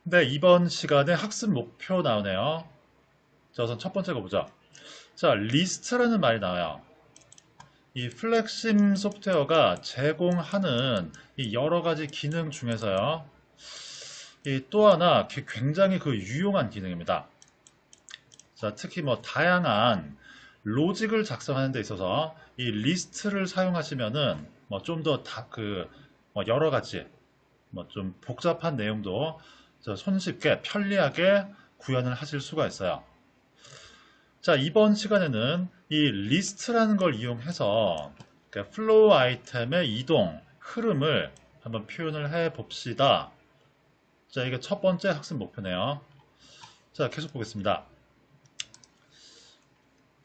네, 이번 시간에 학습 목표 나오네요. 자, 우선 첫 번째 거 보자. 자, 리스트라는 말이 나와요. 이 플렉심 소프트웨어가 제공하는 이 여러 가지 기능 중에서요. 이 또 하나 굉장히 유용한 기능입니다. 자, 특히 뭐 다양한 로직을 작성하는 데 있어서 이 리스트를 사용하시면은 뭐 좀 더 뭐 여러 가지 뭐 좀 복잡한 내용도 손쉽게 편리하게 구현을 하실 수가 있어요. 자, 이번 시간에는 이 리스트라는 걸 이용해서 플로우 아이템의 이동, 흐름을 한번 표현을 해 봅시다. 자, 이게 첫 번째 학습 목표네요. 자, 계속 보겠습니다.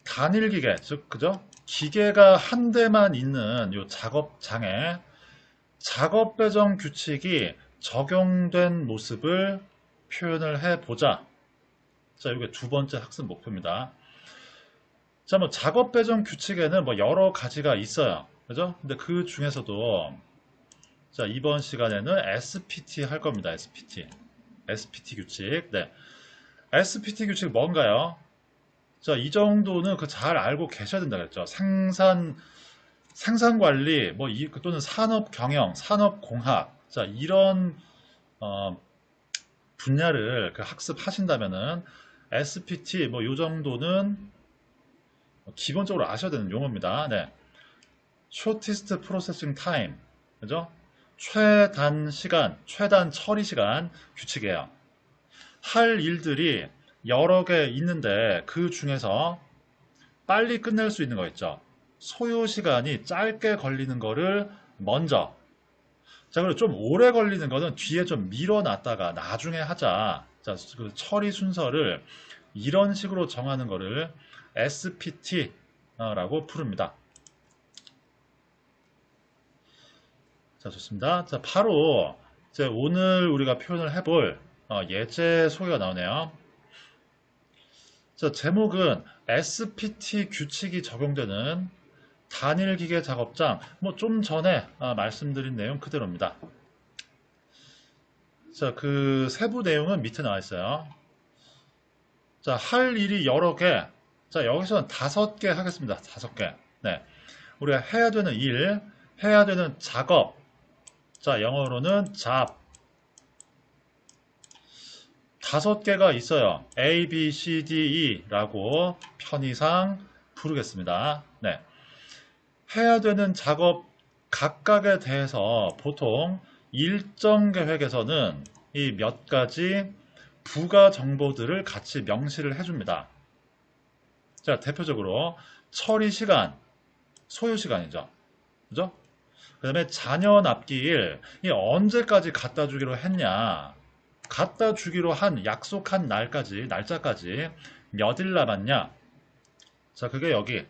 단일 기계, 즉, 그죠? 기계가 한 대만 있는 이 작업장에 작업 배정 규칙이 적용된 모습을 표현을 해 보자. 자, 이게 두 번째 학습 목표입니다. 자, 뭐 작업 배정 규칙에는 뭐 여러 가지가 있어요. 그죠? 근데 그 중에서도 자, 이번 시간에는 SPT 할 겁니다. SPT. SPT 규칙. 네. SPT 규칙 뭔가요? 자, 이 정도는 잘 알고 계셔야 된다 그랬죠. 생산 관리, 또는 산업 경영, 산업 공학. 자, 이런 어, 분야를 학습하신다면은 SPT 뭐 요 정도는 기본적으로 아셔야 되는 용어입니다. 네. Shortest Processing Time. 그죠? 최단 시간, 최단 처리 시간 규칙이에요. 할 일들이 여러 개 있는데 그 중에서 빨리 끝낼 수 있는 거 있죠. 소요 시간이 짧게 걸리는 거를 먼저. 자, 그리고 좀 오래 걸리는 거는 뒤에 좀 밀어놨다가 나중에 하자. 자, 그 처리 순서를 이런 식으로 정하는 거를 SPT라고 부릅니다. 자, 좋습니다. 자, 바로 이제 오늘 우리가 표현을 해볼 예제 소개가 나오네요. 자, 제목은 SPT 규칙이 적용되는 단일 기계 작업장. 뭐 좀 전에 말씀드린 내용 그대로입니다. 자, 그 세부 내용은 밑에 나와 있어요. 자, 할 일이 여러 개. 자, 여기서는 5개 하겠습니다. 5개. 네. 우리가 해야 되는 일, 해야 되는 작업. 자, 영어로는 job. 5개가 있어요. A, B, C, D, E라고 편의상 부르겠습니다. 네. 해야 되는 작업 각각에 대해서 보통 일정 계획에서는 이 몇 가지 부가 정보들을 같이 명시를 해줍니다. 자, 대표적으로 처리 시간, 소요 시간이죠. 그죠? 그 다음에 잔여 납기일, 이 언제까지 갖다 주기로 했냐, 갖다 주기로 한 약속한 날짜까지 몇 일 남았냐. 자, 그게 여기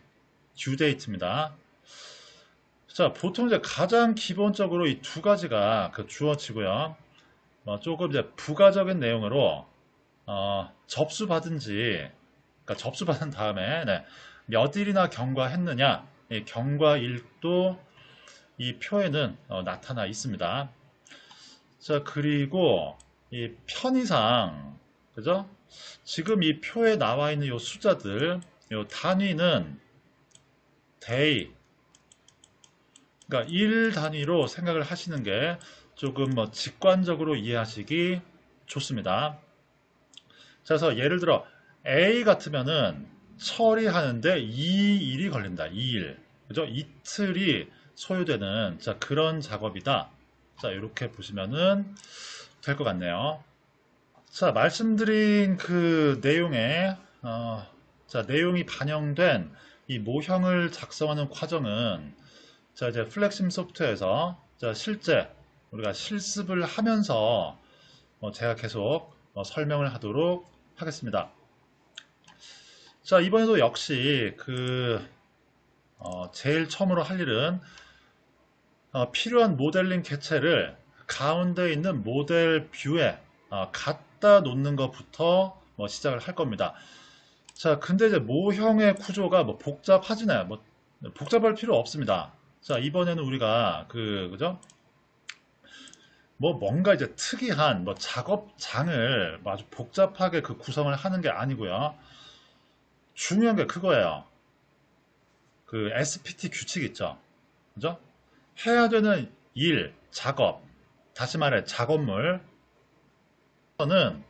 due date입니다. 자, 보통 이제 가장 기본적으로 이 두 가지가 주어지고요. 조금 이제 부가적인 내용으로 접수받은 지, 그러니까 접수받은 다음에 네, 몇 일이나 경과했느냐, 이 경과일도 이 표에는 나타나 있습니다. 자, 그리고 이 편의상, 그죠? 지금 이 표에 나와 있는 이 숫자들, 이 단위는 day, 그러니까 일 단위로 생각을 하시는 게 조금 직관적으로 이해하시기 좋습니다. 자, 그래서 예를 들어 A 같으면은 처리하는데 2일이 걸린다. 2일. 그죠? 이틀이 소요되는 그런 작업이다. 자, 이렇게 보시면은 될 것 같네요. 자, 말씀드린 그 내용에 내용이 반영된 이 모형을 작성하는 과정은 자, 이제 플렉심 소프트웨어에서 실제 우리가 실습을 하면서 제가 계속 설명을 하도록 하겠습니다. 자, 이번에도 역시 제일 처음으로 할 일은 필요한 모델링 개체를 가운데 있는 모델 뷰에 갖다 놓는 것부터 시작을 할 겁니다. 자, 근데 이제 모형의 구조가 복잡하지나요? 복잡할 필요 없습니다. 자, 이번에는 우리가 그죠? 뭔가 이제 특이한 작업장을 아주 복잡하게 그 구성을 하는 게 아니고요. 중요한 게 그거예요. 그 SPT 규칙 있죠. 그죠? 해야 되는 일, 작업, 다시 말해 작업물, 는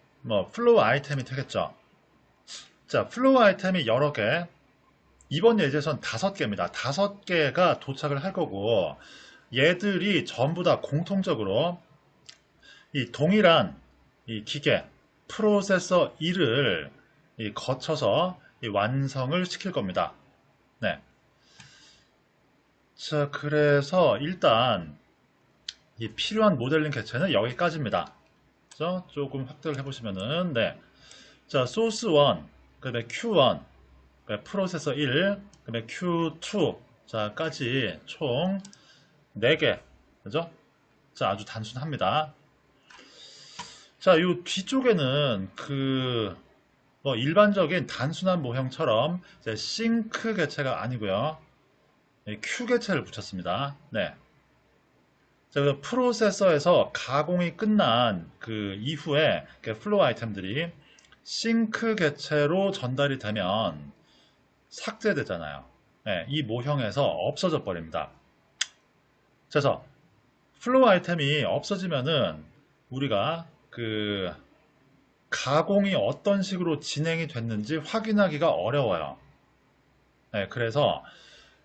플로우 아이템이 되겠죠. 자, 플로우 아이템이 여러 개, 이번 예제선 5개입니다. 5개가 도착을 할 거고, 얘들이 전부 다 공통적으로 이 동일한 이 기계, 프로세서 1을 거쳐서 완성을 시킬 겁니다. 네. 자, 그래서 일단 이 필요한 모델링 개체는 여기까지입니다. 그래서 조금 확대를 해보시면은, 네. 자, 소스 1, 그 다음에 Q1, 그다음에 프로세서 1, 그 다음에 Q2, 자까지 총 4개. 그죠? 자, 아주 단순합니다. 자, 이 뒤쪽에는 일반적인 단순한 모형처럼 이제 싱크 개체가 아니고요. Q 개체를 붙였습니다. 네. 자, 그래서 프로세서에서 가공이 끝난 그 이후에 플로우 아이템들이 싱크 개체로 전달이 되면 삭제되잖아요. 네, 이 모형에서 없어져 버립니다. 그래서 플로우 아이템이 없어지면은 우리가 그 가공이 어떤 식으로 진행이 됐는지 확인하기가 어려워요. 네, 그래서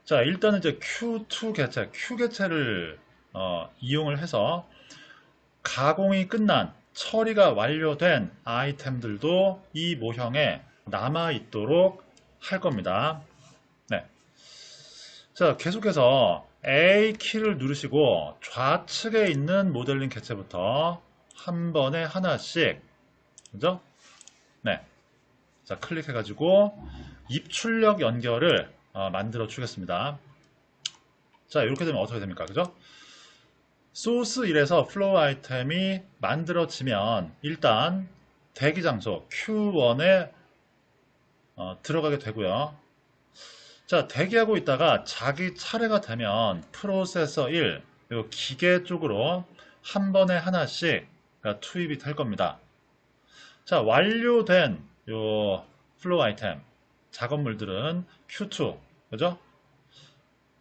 자, 일단은 이제 Q2 개체, Q 개체를 이용을 해서 가공이 끝난 처리가 완료된 아이템들도 이 모형에 남아 있도록 할 겁니다. 네. 자, 계속해서 A 키를 누르시고 좌측에 있는 모델링 개체부터 한 번에 하나씩, 그죠? 네. 자, 클릭해가지고 입출력 연결을 만들어 주겠습니다. 자, 이렇게 되면 어떻게 됩니까? 그죠? 소스 1에서 플로우 아이템이 만들어지면 일단 대기 장소 Q1에 들어가게 되고요. 자, 대기하고 있다가 자기 차례가 되면 프로세서 1, 요 기계 쪽으로 한 번에 하나씩 투입이 될 겁니다. 자, 완료된 요 플로우 아이템 작업물들은 Q2, 그죠?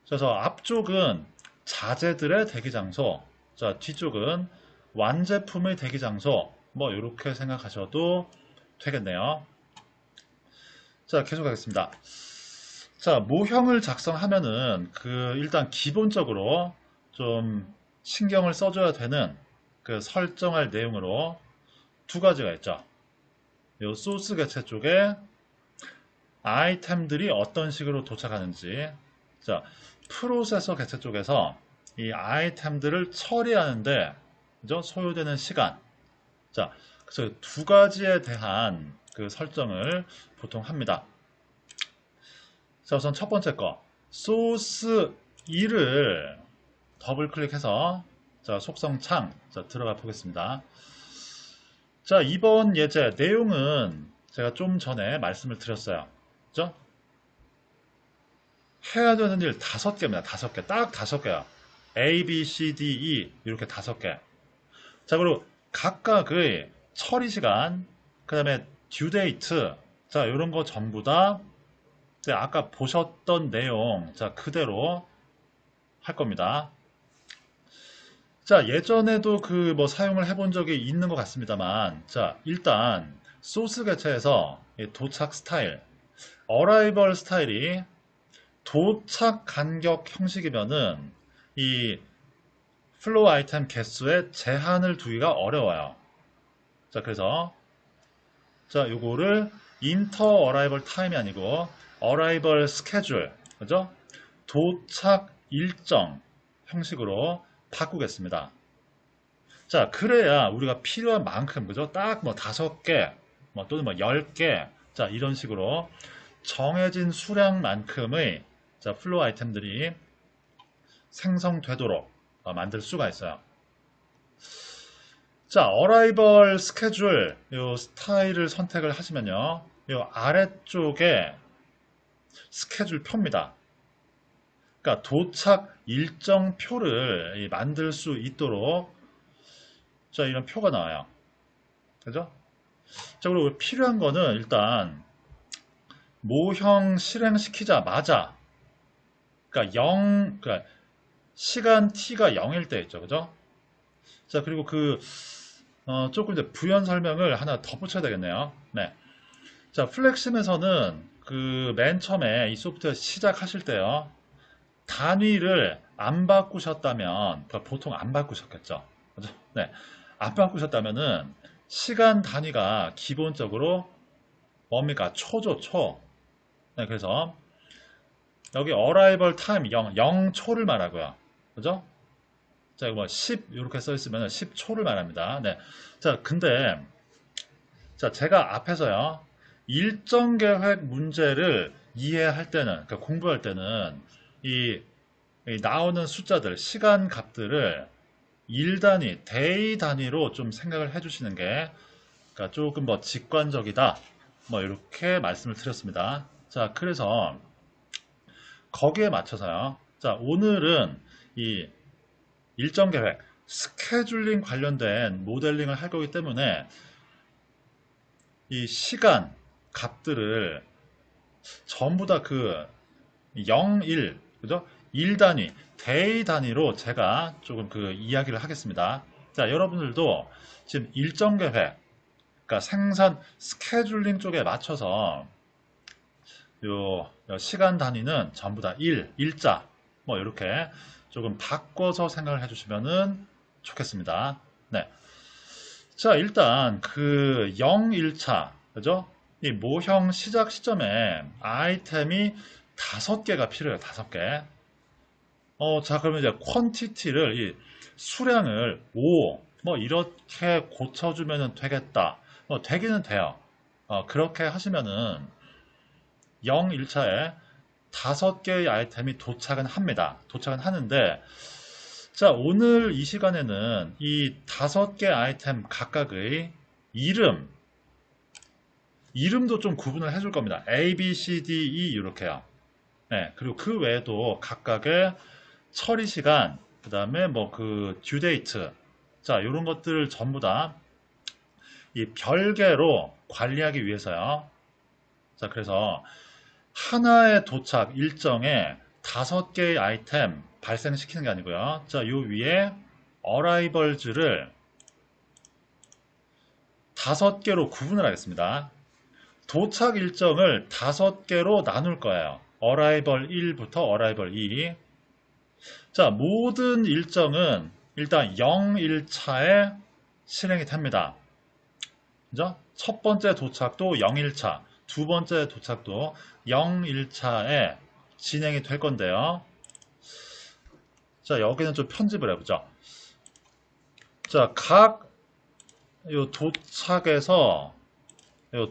그래서 앞쪽은 자재들의 대기 장소, 자, 뒤쪽은 완제품의 대기 장소, 이렇게 생각하셔도 되겠네요. 자, 계속하겠습니다. 자, 모형을 작성하면은 일단 기본적으로 좀 신경을 써줘야 되는 그 설정할 내용으로 2가지가 있죠. 요 소스 개체 쪽에 아이템들이 어떤 식으로 도착하는지, 자, 프로세서 개체 쪽에서 이 아이템들을 처리하는데, 그죠? 소요되는 시간. 자, 그래서 2가지에 대한 그 설정을 보통 합니다. 자, 우선 첫 번째 거. 소스 2를 더블 클릭해서, 자, 속성 창, 자, 들어가 보겠습니다. 자, 이번 예제 내용은 제가 좀 전에 말씀을 드렸어요. 그죠? 해야 되는 일 5개입니다. 5개. 딱 5개야. A, B, C, D, E 이렇게 5개. 자, 그리고 각각의 처리 시간, 그 다음에 due date, 자, 이런 거 전부 다 아까 보셨던 내용, 자, 그대로 할 겁니다. 자, 예전에도 사용을 해본 적이 있는 것 같습니다만, 자, 일단 소스 개체에서 도착 스타일, 어라이벌 스타일이 도착 간격 형식이면은 이 플로우 아이템 개수에 제한을 두기가 어려워요. 자, 그래서 자, 요거를 인터 어라이벌 타임이 아니고 어라이벌 스케줄, 그죠? 도착 일정 형식으로 바꾸겠습니다. 자, 그래야 우리가 필요한 만큼, 그죠? 딱 5개, 또는 10개, 자, 이런 식으로 정해진 수량만큼의 자, 플로우 아이템들이 생성되도록 만들 수가 있어요. 자, 어라이벌 스케줄 요 스타일을 선택을 하시면요. 요 아래쪽에 스케줄 표입니다. 그러니까 도착 일정표를 만들 수 있도록 자, 이런 표가 나와요. 그죠? 자, 그리고 필요한 거는 일단 모형 실행시키자마자 그러니까 그러니까 시간 t가 0일 때 있죠. 그죠? 자, 그리고 조금 이제 부연 설명을 하나 덧붙여야 되겠네요. 네. 자, 플렉심에서는 그 맨 처음에 이 소프트웨어 시작하실 때요. 단위를 안 바꾸셨다면, 그러니까 보통 안 바꾸셨겠죠. 그죠? 네. 안 바꾸셨다면은 시간 단위가 기본적으로 뭡니까? 초죠, 초. 네, 그래서 여기 arrival time 0초를 말하고요. 그죠? 자, 이거 뭐 10 이렇게 써 있으면 10초를 말합니다. 네. 자, 근데 자, 제가 앞에서요. 일정 계획 문제를 이해할 때는, 그러니까 공부할 때는 이 나오는 숫자들, 시간 값들을 일 단위, 데이 단위로 좀 생각을 해주시는 게 그러니까 조금 뭐 직관적이다. 뭐 이렇게 말씀을 드렸습니다. 자, 그래서 거기에 맞춰서요. 자, 오늘은 이 일정 계획, 스케줄링 관련된 모델링을 할 거기 때문에 이 시간 값들을 전부 다 0, 1, 그죠? 1 단위, 데이 단위로 제가 조금 이야기를 하겠습니다. 자, 여러분들도 지금 일정 계획, 그러니까 생산 스케줄링 쪽에 맞춰서 요 시간 단위는 전부 다 일자, 뭐 이렇게 조금 바꿔서 생각을 해주시면 좋겠습니다. 네. 자, 일단 0, 1차, 그죠? 이 모형 시작 시점에 아이템이 5개가 필요해요. 5개. 자, 그러면 이제 퀀티티를 이 수량을 5, 뭐 이렇게 고쳐주면 되겠다. 되기는 돼요. 그렇게 하시면은 0, 1차에 5개의 아이템이 도착은 합니다. 도착은 하는데, 자, 오늘 이 시간에는 이 5개 아이템 각각의 이름도 좀 구분을 해줄 겁니다. A, B, C, D, E 이렇게요. 네, 그리고 그 외에도 각각의 처리 시간, 그 다음에 뭐 due date, 자, 이런 것들을 전부 다 이 별개로 관리하기 위해서요. 자, 그래서 하나의 도착 일정에 5개의 아이템 발생시키는 게 아니고요. 자, 요 위에 arrivals를 5개로 구분을 하겠습니다. 도착 일정을 5개로 나눌 거예요. arrival 1부터 arrival 2. 자, 모든 일정은 일단 0, 1차에 실행이 됩니다. 그죠? 첫 번째 도착도 0, 1차, 두 번째 도착도 0, 1차에 진행이 될 건데요. 자, 여기는 좀 편집을 해보죠. 자, 도착에서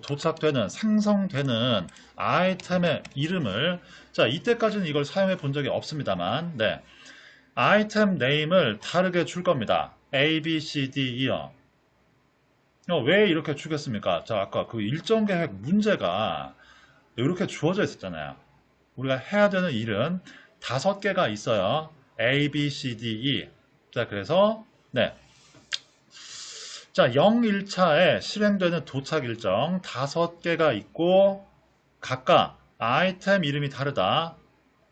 도착되는, 생성되는 아이템의 이름을, 자, 이때까지는 이걸 사용해 본 적이 없습니다만, 네. 아이템 네임을 다르게 줄 겁니다. A, B, C, D, E요. 왜 이렇게 주겠습니까? 자, 아까 일정 계획 문제가 이렇게 주어져 있었잖아요. 우리가 해야 되는 일은 5개가 있어요. A, B, C, D, E. 자, 그래서, 네. 자, 0, 1차에 실행되는 도착 일정 5개가 있고, 각각 아이템 이름이 다르다.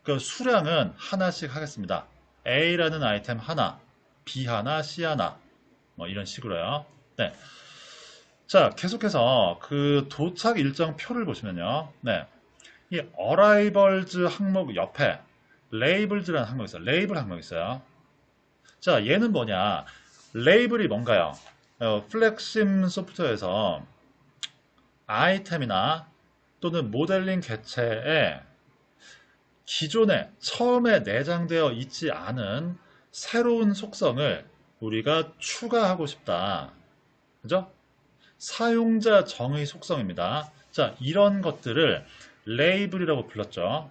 그 수량은 하나씩 하겠습니다. A라는 아이템 하나, B 하나, C 하나. 뭐 이런 식으로요. 네. 자, 계속해서 도착 일정 표를 보시면요. 네. 이 arrivals 항목 옆에 labels라는 항목이 있어요. 레이블 항목이 있어요. 자, 얘는 뭐냐? 레이블이 뭔가요? 플렉심 소프트웨어에서 아이템이나 또는 모델링 개체에 기존에 처음에 내장되어 있지 않은 새로운 속성을 우리가 추가하고 싶다. 그죠? 사용자 정의 속성입니다. 자, 이런 것들을 레이블이라고 불렀죠.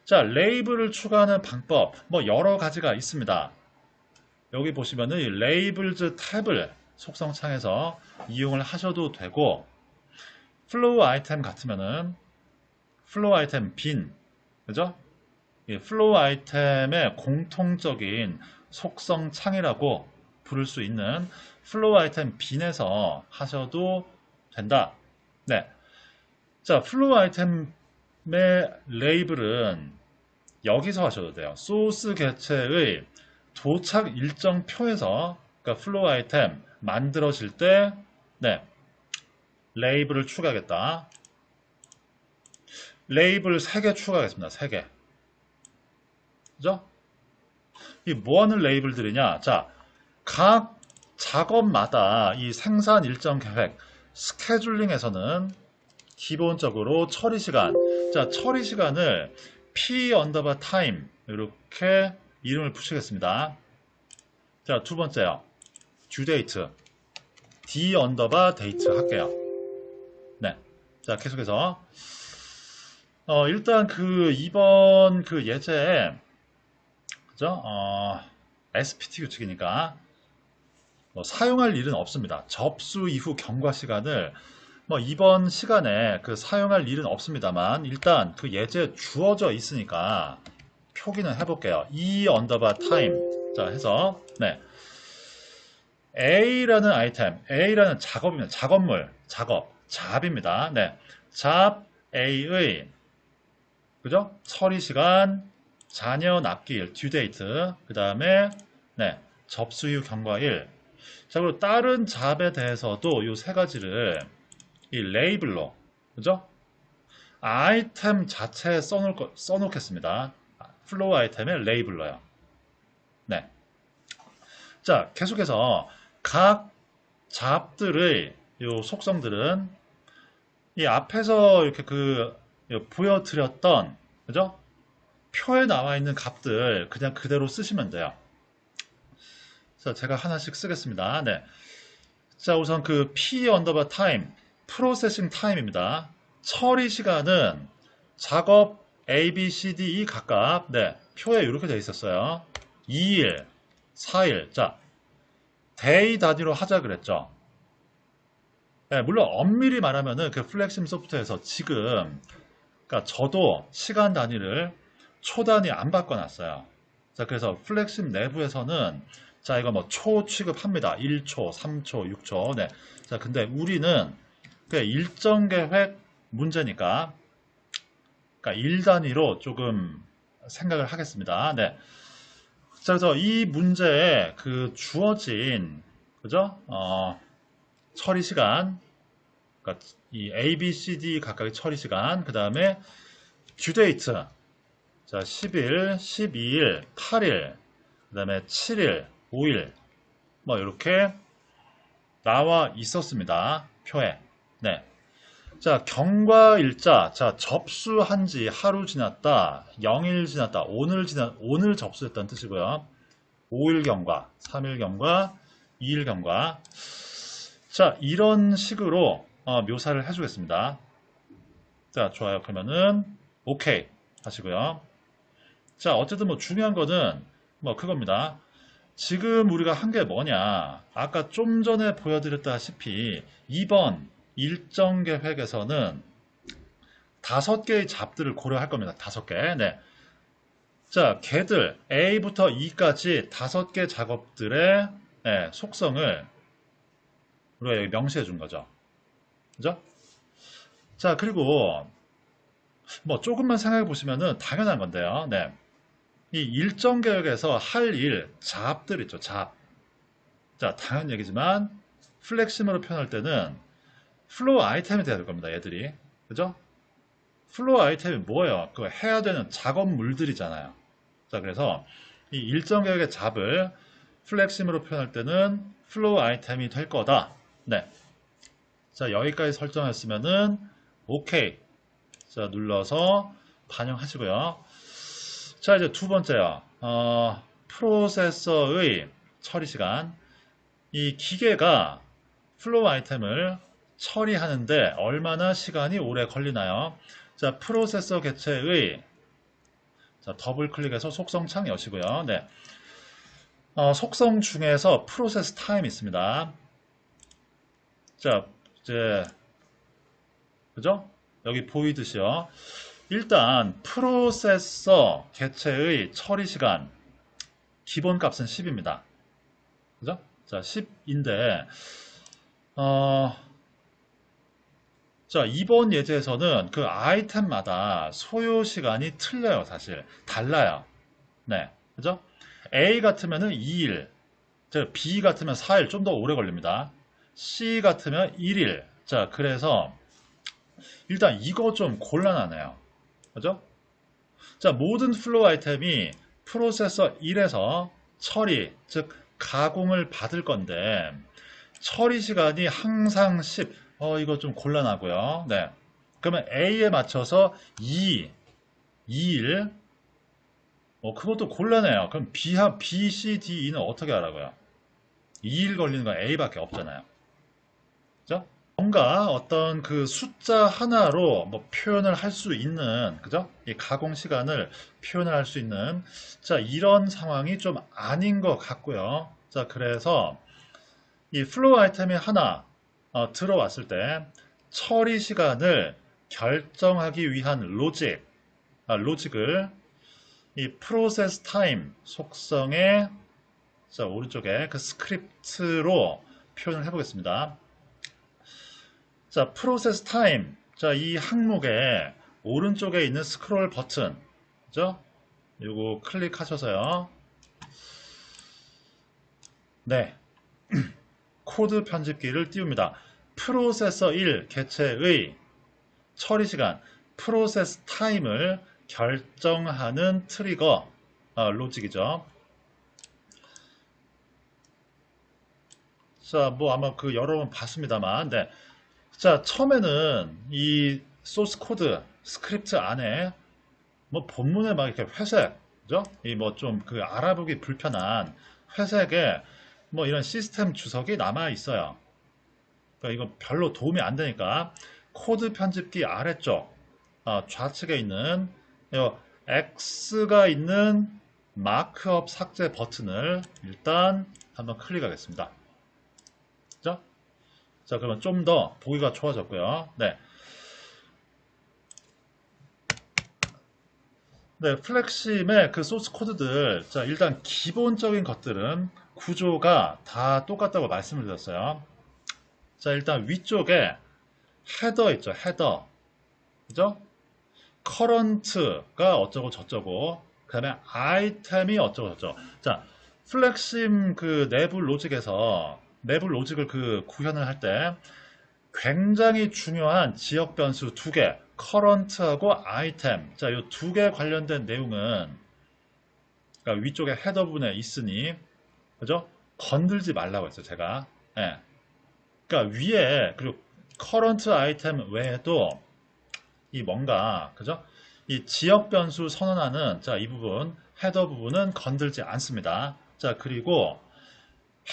자, 레이블을 추가하는 방법, 뭐 여러 가지가 있습니다. 여기 보시면은 이 레이블즈 탭을 속성 창에서 이용을 하셔도 되고, 플로우 아이템 같으면은 플로우 아이템 빈, 그죠? 이 플로우 아이템의 공통적인 속성 창이라고 부를 수 있는 플로우 아이템 빈에서 하셔도 된다. 네. 자, 플로우 아이템의 레이블은 여기서 하셔도 돼요. 소스 개체의 도착 일정표에서, 그러니까 플로우 아이템 만들어질 때, 네, 레이블을 추가하겠다. 레이블 3개 추가하겠습니다. 3개. 그죠? 이 뭐하는 레이블들이냐? 자, 각 작업마다 이 생산 일정 계획, 스케줄링에서는 기본적으로 처리 시간. 자, 처리 시간을 p 언더바 타임 이렇게 이름을 붙이겠습니다. 자, 두 번째요. due date. d 언더바 date 할게요. 네. 자, 계속해서 일단 그 이번 그 예제에 그죠? SPT 규칙이니까 뭐 사용할 일은 없습니다. 접수 이후 경과 시간을 뭐 이번 시간에 그 사용할 일은 없습니다만 일단 그 예제 주어져 있으니까 표기는 해볼게요. e 언더바 타임 자 해서 네 A라는 아이템, A라는 작업입니다. 작업물, 작업, 잡입니다. 네, 잡 A의 그죠? 처리 시간, 잔여 납기일, due date, 그 다음에 네 접수 이후 경과일. 자, 그리고 다른 잡에 대해서도 이 세 가지를 이 레이블로, 그죠? 아이템 자체에 써놓겠습니다. 플로우 아이템의 레이블로요. 네. 자, 계속해서 각 잡들의 요 속성들은 이 앞에서 이렇게 보여드렸던, 그죠? 표에 나와 있는 값들 그냥 그대로 쓰시면 돼요. 자, 제가 하나씩 쓰겠습니다. 네. 자, 우선 그 P 언더바 타임, 프로세싱 타임입니다. 처리 시간은 작업 A, B, C, D, E 각각 네, 표에 이렇게 되어 있었어요. 2일, 4일. 자, 데이 단위로 하자 그랬죠. 네, 물론 엄밀히 말하면은 그 플렉심 소프트에서 지금 그러니까 저도 시간 단위를 초 단위 안 바꿔놨어요. 자, 그래서 플렉심 내부에서는 자, 이거 뭐 초 취급합니다. 1초, 3초, 6초. 네. 자, 근데 우리는 그 일정 계획 문제니까 그러니까 1단위로 조금 생각을 하겠습니다. 네. 자, 그래서 이 문제에 그 주어진 그죠? 처리 시간 그러니까 이 A, B, C, D 각각의 처리 시간 그 다음에 due date 자 10일, 12일, 8일 그 다음에 7일, 5일 뭐 이렇게 나와 있었습니다. 표에. 네. 자, 경과일자. 자, 접수한 지 하루 지났다. 0일 지났다. 오늘 접수했다는 뜻이고요. 5일 경과, 3일 경과, 2일 경과. 자, 이런 식으로 묘사를 해주겠습니다. 자, 좋아요. 그러면은 오케이 하시고요. 자, 어쨌든 뭐 중요한 거는 뭐 그겁니다. 지금 우리가 한 게 뭐냐. 아까 좀 전에 보여드렸다시피 이번 일정 계획에서는 5개의 잡들을 고려할 겁니다. 5개. 네. 자, 걔들 A부터 E까지 5개 작업들의 네, 속성을 우리가 여기 명시해 준 거죠. 그죠? 자, 그리고 뭐 조금만 생각해 보시면은 당연한 건데요. 네. 이 일정 계획에서 할 일, 잡들 있죠. 잡. 자, 당연 얘기지만 플렉심으로 표현할 때는 플로우 아이템이 돼야 될 겁니다. 얘들이. 그죠? 플로우 아이템이 뭐예요? 그거 해야 되는 작업물들이잖아요. 자, 그래서 이 일정 계획의 잡을 플렉심으로 표현할 때는 플로우 아이템이 될 거다. 네. 자, 여기까지 설정했으면은 오케이. 자, 눌러서 반영하시고요. 자, 이제 두 번째요. 프로세서의 처리 시간. 이 기계가 플로우 아이템을 처리하는데 얼마나 시간이 오래 걸리나요? 자, 프로세서 개체의 자, 더블 클릭해서 속성 창 여시고요. 네. 속성 중에서 프로세스 타임 있습니다. 자, 이제 그죠? 여기 보이듯이요. 일단 프로세서 개체의 처리 시간 기본 값은 10입니다. 그죠? 자, 10인데, 자, 이번 예제에서는 그 아이템마다 소요 시간이 틀려요, 사실. 달라요. 네. 그죠? A 같으면은 2일, B 같으면 4일, 좀 더 오래 걸립니다. C 같으면 1일. 자, 그래서 일단 이거 좀 곤란하네요. 그죠? 자, 모든 플로우 아이템이 프로세서 1에서 처리, 즉 가공을 받을 건데 처리 시간이 항상 10. 이거 좀 곤란하고요. 네. 그러면 A에 맞춰서 2일. 그것도 곤란해요. 그럼 B, C, D, E는 어떻게 하라고요? 2일 걸리는 건 A밖에 없잖아요. 그죠? 뭔가 어떤 그 숫자 하나로 뭐 표현을 할 수 있는, 그죠? 이 가공 시간을 표현을 할 수 있는, 자, 이런 상황이 좀 아닌 것 같고요. 자, 그래서 이 플로우 아이템이 하나 들어왔을 때 처리 시간을 결정하기 위한 로직을 이 프로세스 타임 속성의 자, 오른쪽에 그 스크립트로 표현을 해보겠습니다. 자, 프로세스 타임. 자, 이 항목에 오른쪽에 있는 스크롤 버튼. 그죠? 요거 클릭하셔서요. 네. 코드 편집기를 띄웁니다. 프로세서 1 개체의 처리 시간, 프로세스 타임을 결정하는 트리거, 로직이죠. 자, 뭐 아마 그 여러 번 봤습니다만, 네. 자, 처음에는 이 소스 코드 스크립트 안에 뭐 본문에 막 이렇게 회색, 그죠? 이 뭐 좀 그 알아보기 불편한 회색에 뭐 이런 시스템 주석이 남아 있어요. 그러니까 이거 별로 도움이 안 되니까 코드 편집기 아래쪽 좌측에 있는 이 X가 있는 마크업 삭제 버튼을 일단 한번 클릭하겠습니다. 그죠? 자, 그러면 좀 더 보기가 좋아졌고요. 네. 네, 플렉심의 그 소스 코드들, 자, 일단 기본적인 것들은 구조가 다 똑같다고 말씀을 드렸어요. 자, 일단 위쪽에 헤더 있죠, 헤더. 그죠? 커런트가 어쩌고 저쩌고, 그 다음에 아이템이 어쩌고 저쩌고. 자, 플렉심 그 내부 로직을 그 구현을 할 때 굉장히 중요한 지역 변수 두 개, 커런트하고 아이템. 자, 이 두 개 관련된 내용은 그러니까 위쪽에 헤더 부분에 있으니, 그죠? 건들지 말라고 했어요, 제가. 예. 그러니까 위에 그리고 커런트 아이템 외에도 이 뭔가, 그죠? 이 지역 변수 선언하는 자, 이 부분 헤더 부분은 건들지 않습니다. 자, 그리고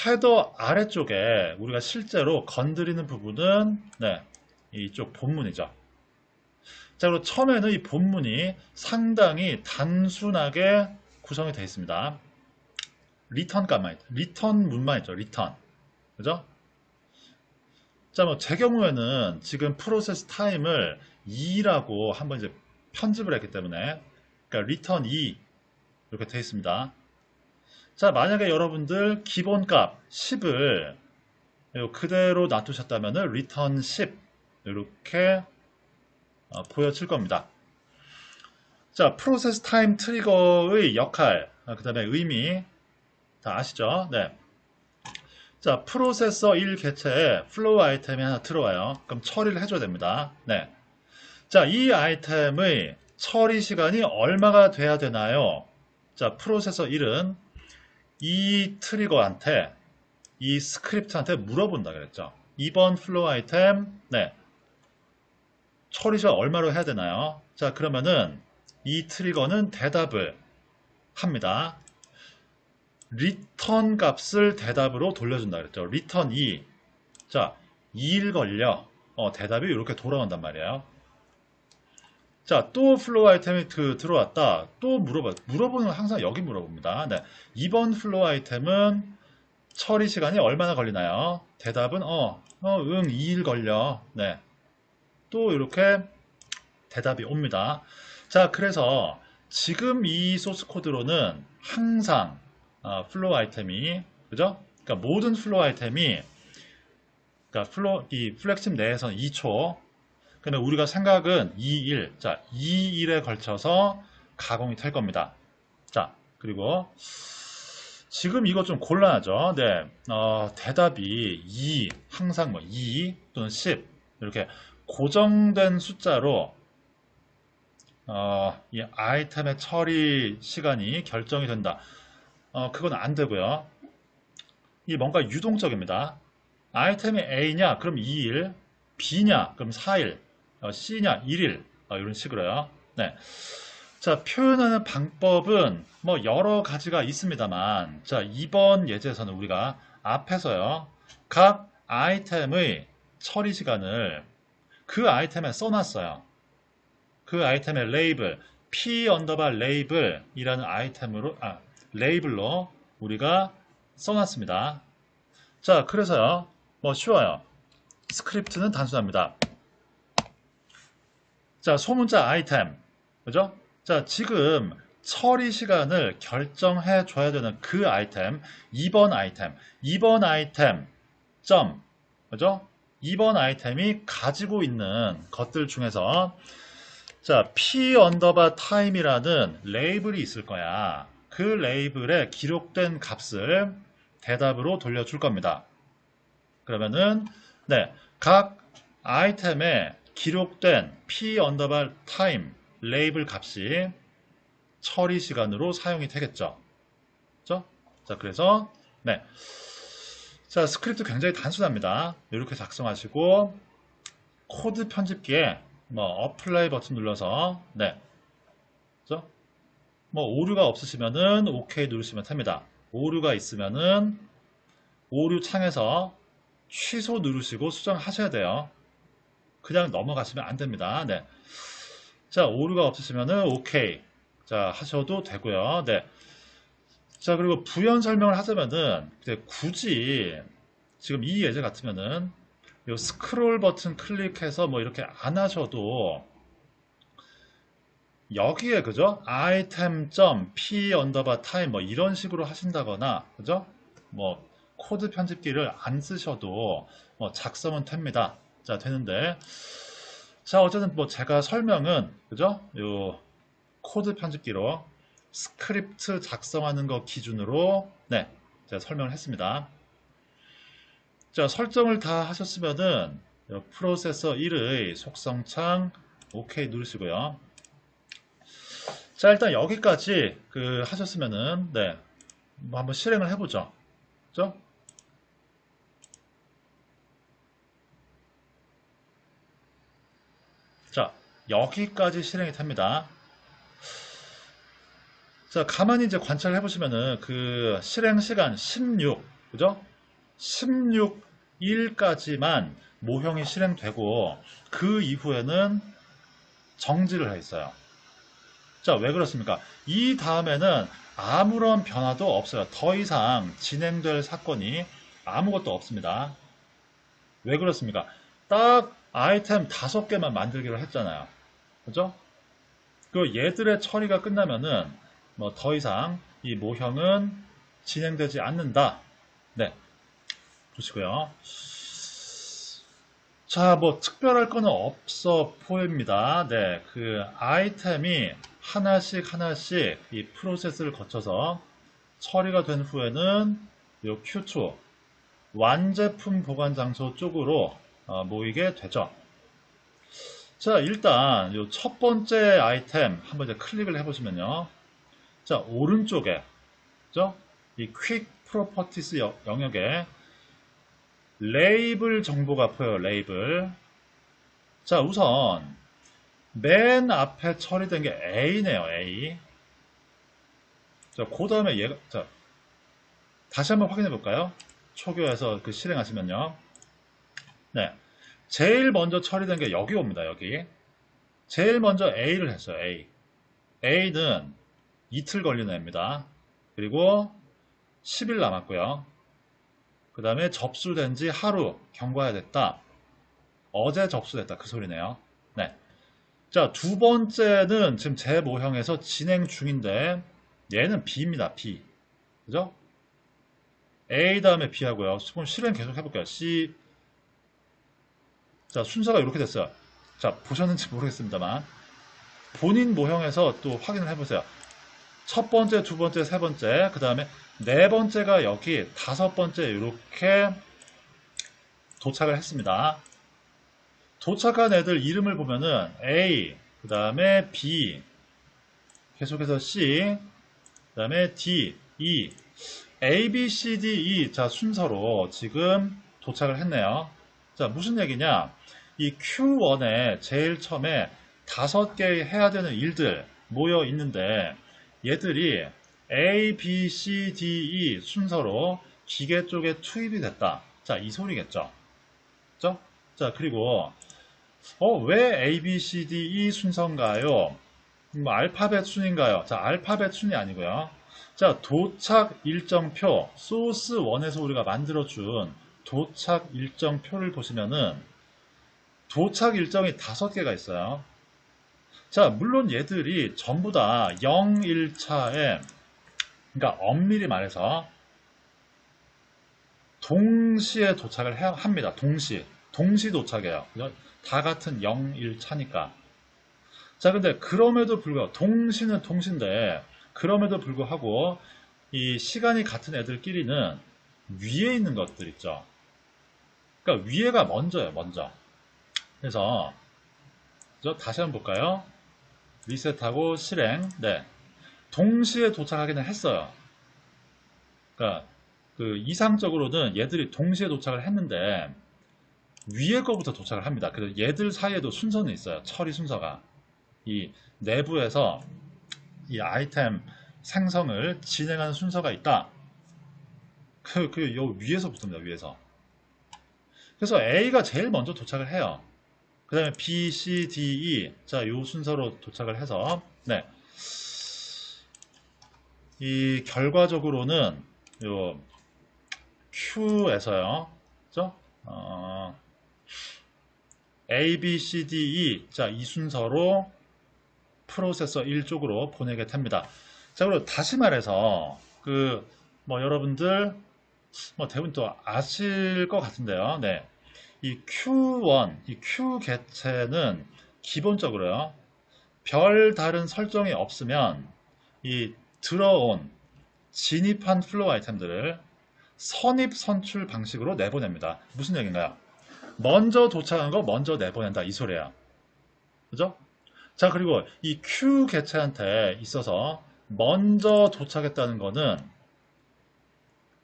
헤더 아래쪽에 우리가 실제로 건드리는 부분은 네, 이쪽 본문이죠. 자, 그리고 처음에는 이 본문이 상당히 단순하게 구성이 되어 있습니다. 리턴 문만 있죠. 리턴. 그죠? 자, 뭐 제 경우에는 지금 프로세스 타임을 2라고 한번 이제 편집을 했기 때문에 그러니까 리턴 2 이렇게 되어 있습니다. 자, 만약에 여러분들 기본값 10을 그대로 놔두셨다면 리턴 10 이렇게 보여질 겁니다. 자, 프로세스 타임 트리거의 역할, 그 다음에 의미 다 아시죠? 네. 자, 프로세서 1 개체에 플로우 아이템이 하나 들어와요. 그럼 처리를 해줘야 됩니다. 네. 자, 이 아이템의 처리 시간이 얼마가 돼야 되나요? 자, 프로세서 1은 이 트리거한테, 이 스크립트한테 물어본다 그랬죠. 이번 플로우 아이템, 네. 처리 시간 얼마로 해야 되나요? 자, 그러면은 이 트리거는 대답을 합니다. 리턴 값을 대답으로 돌려준다 그랬죠. 리턴 2. 자, 2일 걸려. 대답이 이렇게 돌아온단 말이에요. 자, 또 플로우 아이템이 들어왔다. 또 물어보는 건 항상 여기 물어봅니다. 네. 이번 플로우 아이템은 처리 시간이 얼마나 걸리나요? 대답은 응, 2일 걸려. 네. 또 이렇게 대답이 옵니다. 자, 그래서 지금 이 소스 코드로는 항상 플로우 아이템이, 그죠? 그러니까 모든 플로우 아이템이 그러니까 이 플렉심 내에서는 2초. 근데 우리가 생각은 2일. 자, 2일에 걸쳐서 가공이 될 겁니다. 자, 그리고 지금 이거 좀 곤란하죠. 네, 대답이 2, 항상 뭐 2 또는 10 이렇게 고정된 숫자로 이 아이템의 처리 시간이 결정이 된다. 그건 안 되고요. 이 뭔가 유동적입니다. 아이템이 A냐? 그럼 2일, B냐? 그럼 4일, C냐? 1일, 이런 식으로요. 네. 자, 표현하는 방법은 뭐 여러 가지가 있습니다만, 자, 이번 예제에서는 우리가 앞에서요, 각 아이템의 처리 시간을 그 아이템에 써놨어요. 그 아이템의 레이블, p 언더바 레이블이라는 레이블로 우리가 써놨습니다. 자, 그래서요, 뭐 쉬워요. 스크립트는 단순합니다. 자, 소문자 아이템, 그죠? 자, 지금 처리 시간을 결정해 줘야 되는 그 아이템, 2번 아이템, 점, 그죠? 2번 아이템이 가지고 있는 것들 중에서 자, p 언더바 time이라는 레이블이 있을 거야. 그 레이블에 기록된 값을 대답으로 돌려줄 겁니다. 그러면은 네, 각 아이템에 기록된 p 언더바 time 레이블 값이 처리 시간으로 사용이 되겠죠. 그렇죠? 자, 그래서 네. 자, 스크립트 굉장히 단순합니다. 이렇게 작성하시고 코드 편집기에 뭐 어플라이 버튼 눌러서 네. 그렇죠? 뭐 오류가 없으시면은 OK 누르시면 됩니다. 오류가 있으면은 오류 창에서 취소 누르시고 수정하셔야 돼요. 그냥 넘어가시면 안 됩니다. 네. 자, 오류가 없으시면은 OK. 자, 하셔도 되고요. 네. 자, 그리고 부연 설명을 하자면은 굳이 지금 이 예제 같으면은 요 스크롤 버튼 클릭해서 뭐 이렇게 안 하셔도 여기에 그죠? item.p 언더바 time 뭐 이런 식으로 하신다거나 그죠? 뭐 코드 편집기를 안 쓰셔도 뭐 작성은 됩니다. 자, 되는데 자, 어쨌든 뭐 제가 설명은 그죠? 요 코드 편집기로 스크립트 작성하는 거 기준으로 네, 제가 설명을 했습니다. 자, 설정을 다 하셨으면은 프로세서 1의 속성창 OK 누르시고요. 자, 일단 여기까지 하셨으면은 네, 뭐 한번 실행을 해보죠. 그죠? 자, 여기까지 실행이 됩니다. 자, 가만히 이제 관찰을 해보시면은 그 실행 시간 16, 그죠? 16일까지만 모형이 실행되고 그 이후에는 정지를 해 있어요. 자, 왜 그렇습니까? 이 다음에는 아무런 변화도 없어요. 더 이상 진행될 사건이 아무것도 없습니다. 왜 그렇습니까? 딱 아이템 5개만 만들기로 했잖아요. 그죠? 그 얘들의 처리가 끝나면은 뭐 더 이상 이 모형은 진행되지 않는다. 네. 보시고요. 자, 뭐 특별할 거는 없어 보입니다. 네. 그 아이템이 하나씩 이 프로세스를 거쳐서 처리가 된 후에는 요 Q2 완제품 보관 장소 쪽으로 모이게 되죠. 자, 일단 요 첫 번째 아이템 한번 이제 클릭을 해보시면요. 자, 오른쪽에 그죠? 이 퀵 프로퍼티스 영역에 레이블 정보가 보여요. 레이블. 자, 우선 맨 앞에 처리된 게 A네요. A. 자, 그 다음에 얘가 자, 다시 한번 확인해 볼까요? 초교에서 실행하시면요. 네. 제일 먼저 처리된 게 여기 옵니다. 여기. 제일 먼저 A를 했어요. A. A는 이틀 걸리는 애입니다. 그리고 10일 남았고요. 그 다음에 접수된 지 하루 경과해야 됐다. 어제 접수됐다. 그 소리네요. 네. 자, 두 번째는 지금 제 모형에서 진행 중인데 얘는 B입니다. B. 그죠? A 다음에 B 하고요. 그럼 실행 계속 해볼게요. C. 자, 순서가 이렇게 됐어요. 자, 보셨는지 모르겠습니다만 본인 모형에서 또 확인을 해보세요. 첫 번째, 두 번째, 세 번째, 그 다음에 네 번째가 여기, 다섯 번째 이렇게 도착을 했습니다. 도착한 애들 이름을 보면은 A, 그 다음에 B, 계속해서 C, 그 다음에 D, E, A, B, C, D, E. 자, 순서로 지금 도착을 했네요. 자, 무슨 얘기냐? 이 Q1에 제일 처음에 5개의 해야 되는 일들 모여 있는데 얘들이 A, B, C, D, E 순서로 기계 쪽에 투입이 됐다. 자, 이 소리겠죠. 그죠? 자, 그리고 왜 A, B, C, D, E 순서인가요? 뭐 알파벳 순인가요? 자, 알파벳 순이 아니고요. 자, 도착 일정표, 소스 1에서 우리가 만들어준 도착 일정표를 보시면은 도착 일정이 5개가 있어요. 자, 물론 얘들이 전부 다 0, 1차에, 그러니까 엄밀히 말해서 동시에 도착을 합니다. 동시 도착해요. 다 같은 0, 1차니까. 자, 근데 그럼에도 불구하고 동시는 동시인데 그럼에도 불구하고 이 시간이 같은 애들끼리는 위에 있는 것들 있죠. 그러니까 위에가 먼저예요, 먼저. 그래서 다시 한번 볼까요? 리셋하고 실행. 네, 동시에 도착하기는 했어요. 그러니까 그 이상적으로는 얘들이 동시에 도착을 했는데 위에 거부터 도착을 합니다. 그래서 얘들 사이에도 순서는 있어요. 처리 순서가. 이 내부에서 이 아이템 생성을 진행하는 순서가 있다. 요 위에서부터입니다. 위에서. 그래서 A가 제일 먼저 도착을 해요. 그 다음에 B, C, D, E. 자, 요 순서로 도착을 해서, 네. 이 결과적으로는 요 Q에서요. 그죠? A, B, C, D, E. 자, 이 순서로 프로세서 1쪽으로 보내게 됩니다. 자, 그리고 다시 말해서, 여러분들, 대부분 또 아실 것 같은데요. 네. 이 Q1, 이 Q 개체는 기본적으로요. 별 다른 설정이 없으면 이 들어온 진입한 플로우 아이템들을 선입 선출 방식으로 내보냅니다. 무슨 얘기인가요? 먼저 도착한 거 먼저 내보낸다 이 소리예요. 그죠? 자, 그리고 이 Q 개체한테 있어서 먼저 도착했다는 거는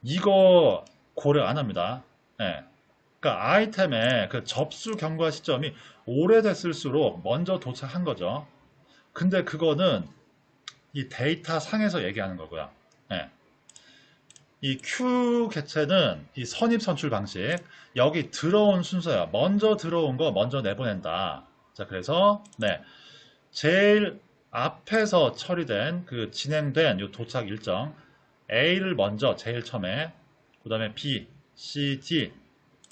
이거 고려 안 합니다. 네. 그러니까 아이템의 그 접수 경과 시점이 오래됐을수록 먼저 도착한 거죠. 근데 그거는 이 데이터 상에서 얘기하는 거고요. 네. 이 Q 개체는 이 선입 선출 방식, 여기 들어온 순서야. 먼저 들어온 거 먼저 내보낸다. 자, 그래서 네, 제일 앞에서 처리된 그 진행된 요 도착 일정 A를 먼저 제일 처음에, 그 다음에 B, C, D.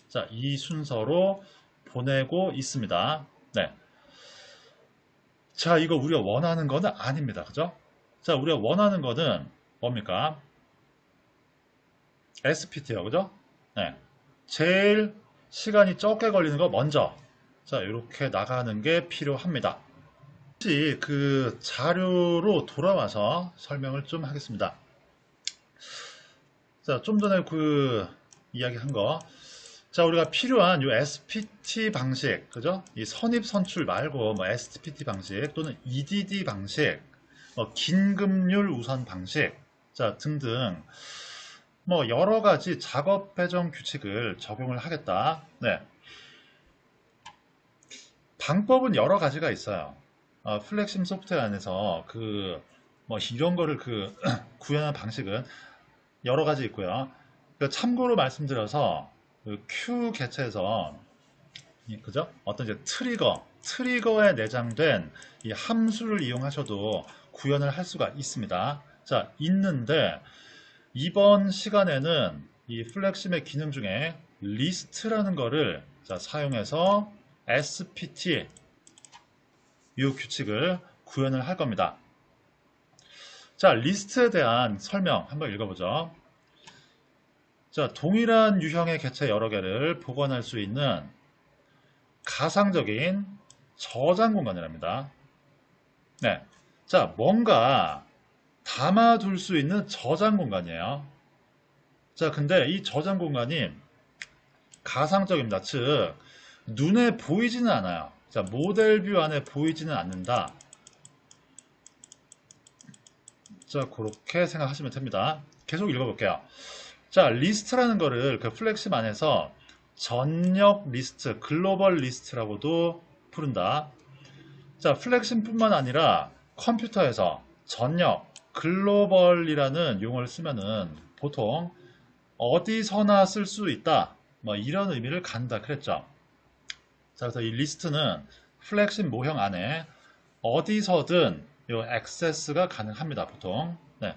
자, 이 순서로 보내고 있습니다. 네. 자, 이거 우리가 원하는 거는 아닙니다. 그죠? 자, 우리가 원하는 거는 뭡니까? SPT요. 그죠? 네. 제일 시간이 적게 걸리는 거 먼저. 자, 이렇게 나가는 게 필요합니다. 다시 그 자료로 돌아와서 설명을 좀 하겠습니다. 자, 좀 전에 그 이야기 한 거. 자, 우리가 필요한 이 SPT 방식, 그죠? 이 선입 선출 말고 뭐 SPT 방식 또는 EDD 방식, 긴급률 우선 방식, 자, 등등 뭐 여러 가지 작업 배정 규칙을 적용을 하겠다. 네. 방법은 여러 가지가 있어요. 플렉심 소프트웨어 안에서 뭐 이런 거를 구현하는 방식은 여러 가지 있고요. 참고로 말씀드려서 Q 개체에서 그죠? 어떤 이제 트리거에 내장된 이 함수를 이용하셔도 구현을 할 수가 있습니다. 자, 있는데 이번 시간에는 이 플렉심의 기능 중에 리스트라는 거를 사용해서 SPT 이 규칙을 구현을 할 겁니다. 자, 리스트에 대한 설명 한번 읽어보죠. 자, 동일한 유형의 객체 여러 개를 보관할 수 있는 가상적인 저장 공간이랍니다. 네. 자, 뭔가 담아둘 수 있는 저장 공간이에요. 자, 근데 이 저장 공간이 가상적입니다. 즉, 눈에 보이지는 않아요. 자, 모델 뷰 안에 보이지는 않는다. 자, 그렇게 생각하시면 됩니다. 계속 읽어볼게요. 자, 리스트라는 거를 그 플렉심 안에서 전역 리스트, 글로벌 리스트라고도 부른다. 자, 플렉심뿐만 아니라 컴퓨터에서 전역, 글로벌이라는 용어를 쓰면은 보통 어디서나 쓸 수 있다. 뭐 이런 의미를 갖는다 그랬죠. 자, 그래서 이 리스트는 플렉심 모형 안에 어디서든 요 액세스가 가능합니다. 보통. 네.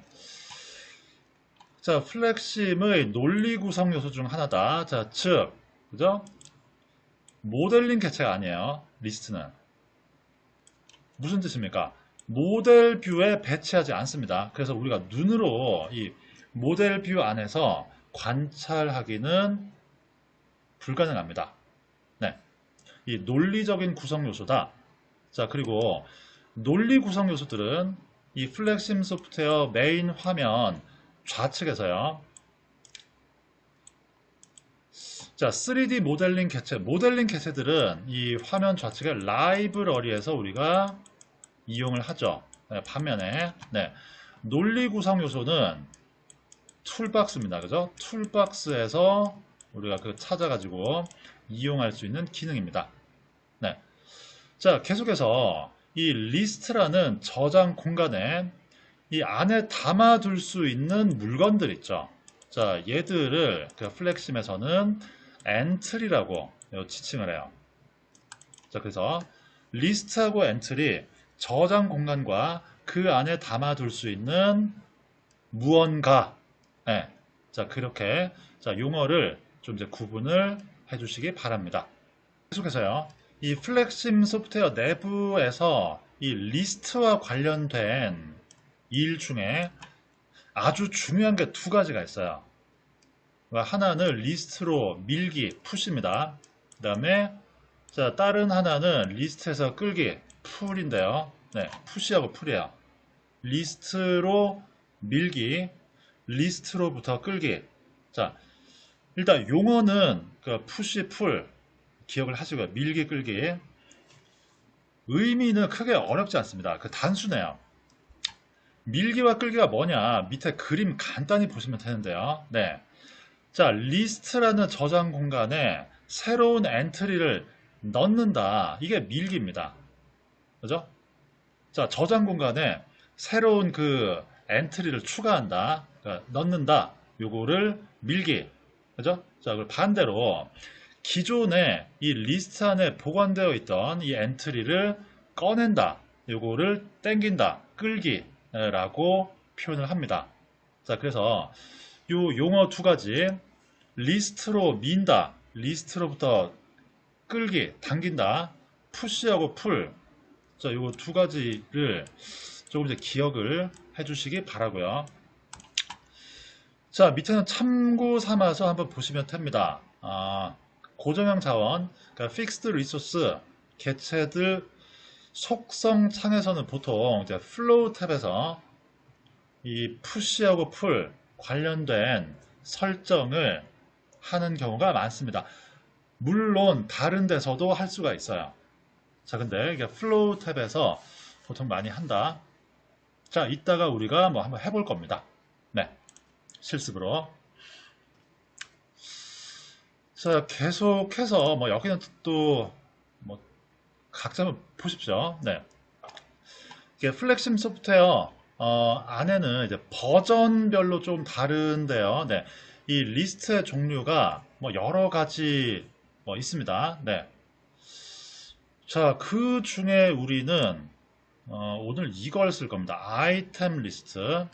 자, 플렉심의 논리 구성 요소 중 하나다. 자, 즉, 그죠? 모델링 객체가 아니에요. 리스트는. 무슨 뜻입니까? 모델 뷰에 배치하지 않습니다. 그래서 우리가 눈으로 이 모델 뷰 안에서 관찰하기는 불가능합니다. 네. 이 논리적인 구성 요소다. 자, 그리고 논리 구성 요소들은 이 플렉심 소프트웨어 메인 화면 좌측에서요. 자, 3D 모델링 객체, 모델링 객체들은 이 화면 좌측에 라이브러리에서 우리가 이용을 하죠. 네, 반면에 네, 논리 구성 요소는 툴박스입니다. 그죠? 툴박스에서 우리가 그 찾아가지고 이용할 수 있는 기능입니다. 네. 자, 계속해서 이 리스트라는 저장 공간에 이 안에 담아둘 수 있는 물건들 있죠. 자, 얘들을 그 플렉심에서는 엔트리라고 지칭을 해요. 자, 그래서 리스트하고 엔트리, 저장 공간과 그 안에 담아둘 수 있는 무언가. 네. 자, 그렇게 자, 용어를 좀 이제 구분을 해주시기 바랍니다. 계속해서요. 이 플렉심 소프트웨어 내부에서 이 리스트와 관련된 일 중에 아주 중요한 게 두 가지가 있어요. 하나는 리스트로 밀기, 푸시입니다. 그 다음에 자, 다른 하나는 리스트에서 끌기, 풀인데요. 네, 푸시하고 풀이에요. 리스트로 밀기, 리스트로부터 끌기. 자, 일단 용어는 그 푸시, 풀 기억을 하시고요. 밀기, 끌기. 의미는 크게 어렵지 않습니다. 그 단순해요. 밀기와 끌기가 뭐냐? 밑에 그림 간단히 보시면 되는데요. 네. 자, 리스트라는 저장 공간에 새로운 엔트리를 넣는다. 이게 밀기입니다. 그죠? 자, 저장 공간에 새로운 그 엔트리를 추가한다. 그러니까 넣는다. 요거를 밀기. 그죠? 자, 그리고 반대로 기존에 이 리스트 안에 보관되어 있던 이 엔트리를 꺼낸다. 요거를 땡긴다. 끌기. 라고 표현을 합니다. 자, 그래서 요 용어 두 가지, 리스트로 민다, 리스트로부터 끌기, 당긴다, 푸시하고 풀. 자, 요거 두 가지를 조금 이제 기억을 해주시기 바라고요. 자, 밑에는 참고 삼아서 한번 보시면 됩니다. 고정형 자원, 그러니까 fixed resource, 객체들 속성 창에서는 보통 이제 플로우 탭에서 이 푸시하고 풀 관련된 설정을 하는 경우가 많습니다. 물론 다른 데서도 할 수가 있어요. 자, 근데 이게 플로우 탭에서 보통 많이 한다. 자, 이따가 우리가 뭐 한번 해볼 겁니다. 네, 실습으로. 자, 계속해서 뭐 여기는 또 뭐 각자 한번 보십시오. 네. 이게 플렉심 소프트웨어 안에는 이제 버전별로 좀 다른데요. 네. 이 리스트의 종류가 뭐 여러 가지 뭐 있습니다. 네. 자, 그 중에 우리는 오늘 이걸 쓸 겁니다. 아이템 리스트.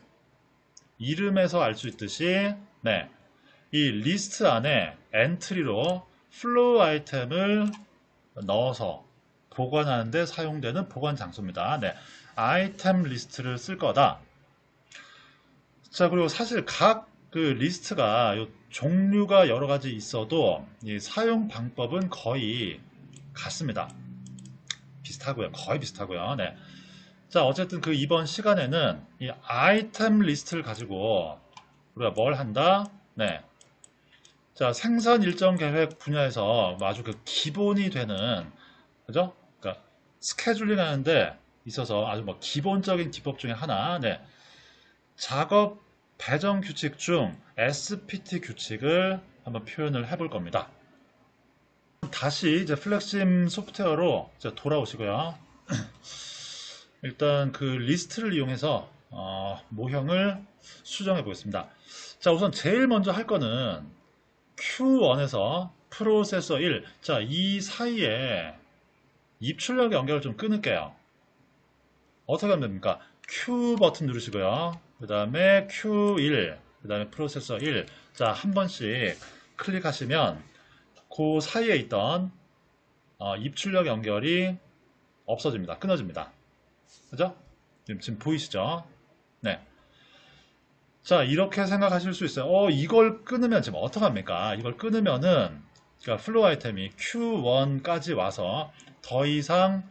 이름에서 알 수 있듯이 네. 이 리스트 안에 엔트리로 플로우 아이템을 넣어서 보관하는 데 사용되는 보관 장소입니다. 네. 아이템 리스트를 쓸 거다. 자, 그리고 사실 각 그 리스트가 요 종류가 여러 가지 있어도 이 사용 방법은 거의 같습니다. 비슷하고요. 거의 비슷하고요. 네. 자, 어쨌든 그 이번 시간에는 이 아이템 리스트를 가지고 우리가 뭘 한다? 네. 자, 생산 일정 계획 분야에서 아주 그 기본이 되는, 그죠? 그러니까 스케줄링 하는데 있어서 아주 뭐 기본적인 기법 중에 하나, 네. 작업 배정 규칙 중 SPT 규칙을 한번 표현을 해볼 겁니다. 다시 이제 플렉심 소프트웨어로 이제 돌아오시고요. 일단 그 리스트를 이용해서 모형을 수정해 보겠습니다. 자, 우선 제일 먼저 할 거는 Q1에서 프로세서 1. 자, 이 사이에 입출력 연결을 좀 끊을게요. 어떻게 하면 됩니까? Q 버튼 누르시고요. 그 다음에 Q1, 그 다음에 프로세서 1. 자, 한 번씩 클릭하시면 그 사이에 있던 입출력 연결이 없어집니다. 끊어집니다. 그죠? 지금 보이시죠? 네. 자, 이렇게 생각하실 수 있어요. 이걸 끊으면 지금 어떡합니까? 이걸 끊으면은, 그러니까 플로우 아이템이 Q1까지 와서 더 이상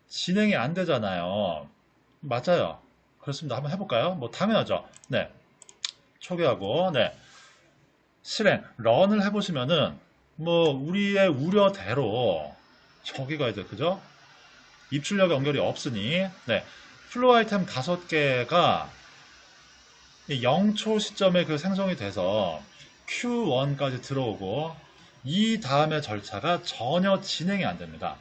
진행이 안 되잖아요. 맞아요. 그렇습니다. 한번 해볼까요? 뭐, 당연하죠. 네. 초기하고, 네. 실행, 런을 해보시면은, 뭐, 우리의 우려대로, 저기가 이제, 그죠? 입출력 연결이 없으니, 네. 플로우 아이템 5개가 0초 시점에 그 생성이 돼서 Q1까지 들어오고 이 다음의 절차가 전혀 진행이 안 됩니다.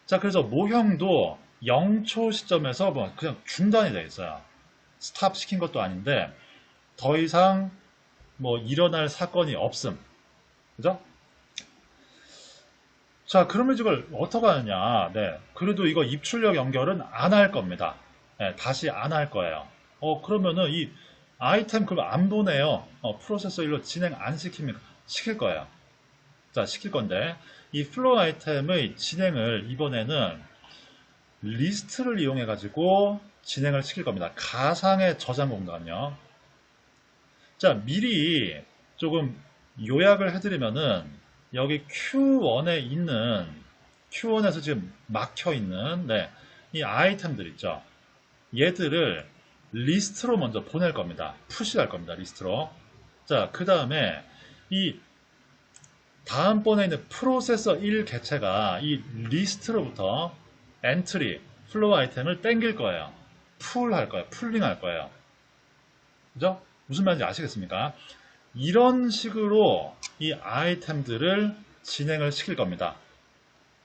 자, 그래서 모형도 0초 시점에서 뭐 그냥 중단이 되어 있어요. 스탑 시킨 것도 아닌데 더 이상 뭐 일어날 사건이 없음. 그죠? 자, 그러면 이걸 어떻게 하느냐. 네. 그래도 이거 입출력 연결은 안 할 겁니다. 네, 다시 안 할 거예요. 그러면은 이 아이템 그럼 안 보내요. 프로세서 일로 진행 안 시킵니까? 시킬 거예요. 자, 시킬 건데 이 플로우 아이템의 진행을 이번에는 리스트를 이용해 가지고 진행을 시킬 겁니다. 가상의 저장 공간요. 자, 미리 조금 요약을 해드리면은 여기 Q1에 있는 Q1에서 지금 막혀 있는 네, 이 아이템들 있죠. 얘들을 리스트로 먼저 보낼 겁니다. 푸시할 겁니다. 리스트로. 자, 그 다음에 이 다음번에 있는 프로세서 1 개체가 이 리스트로부터 엔트리, 플로우 아이템을 땡길 거예요. 풀 할 거예요. 풀링 할 거예요. 그죠? 무슨 말인지 아시겠습니까? 이런 식으로 이 아이템들을 진행을 시킬 겁니다.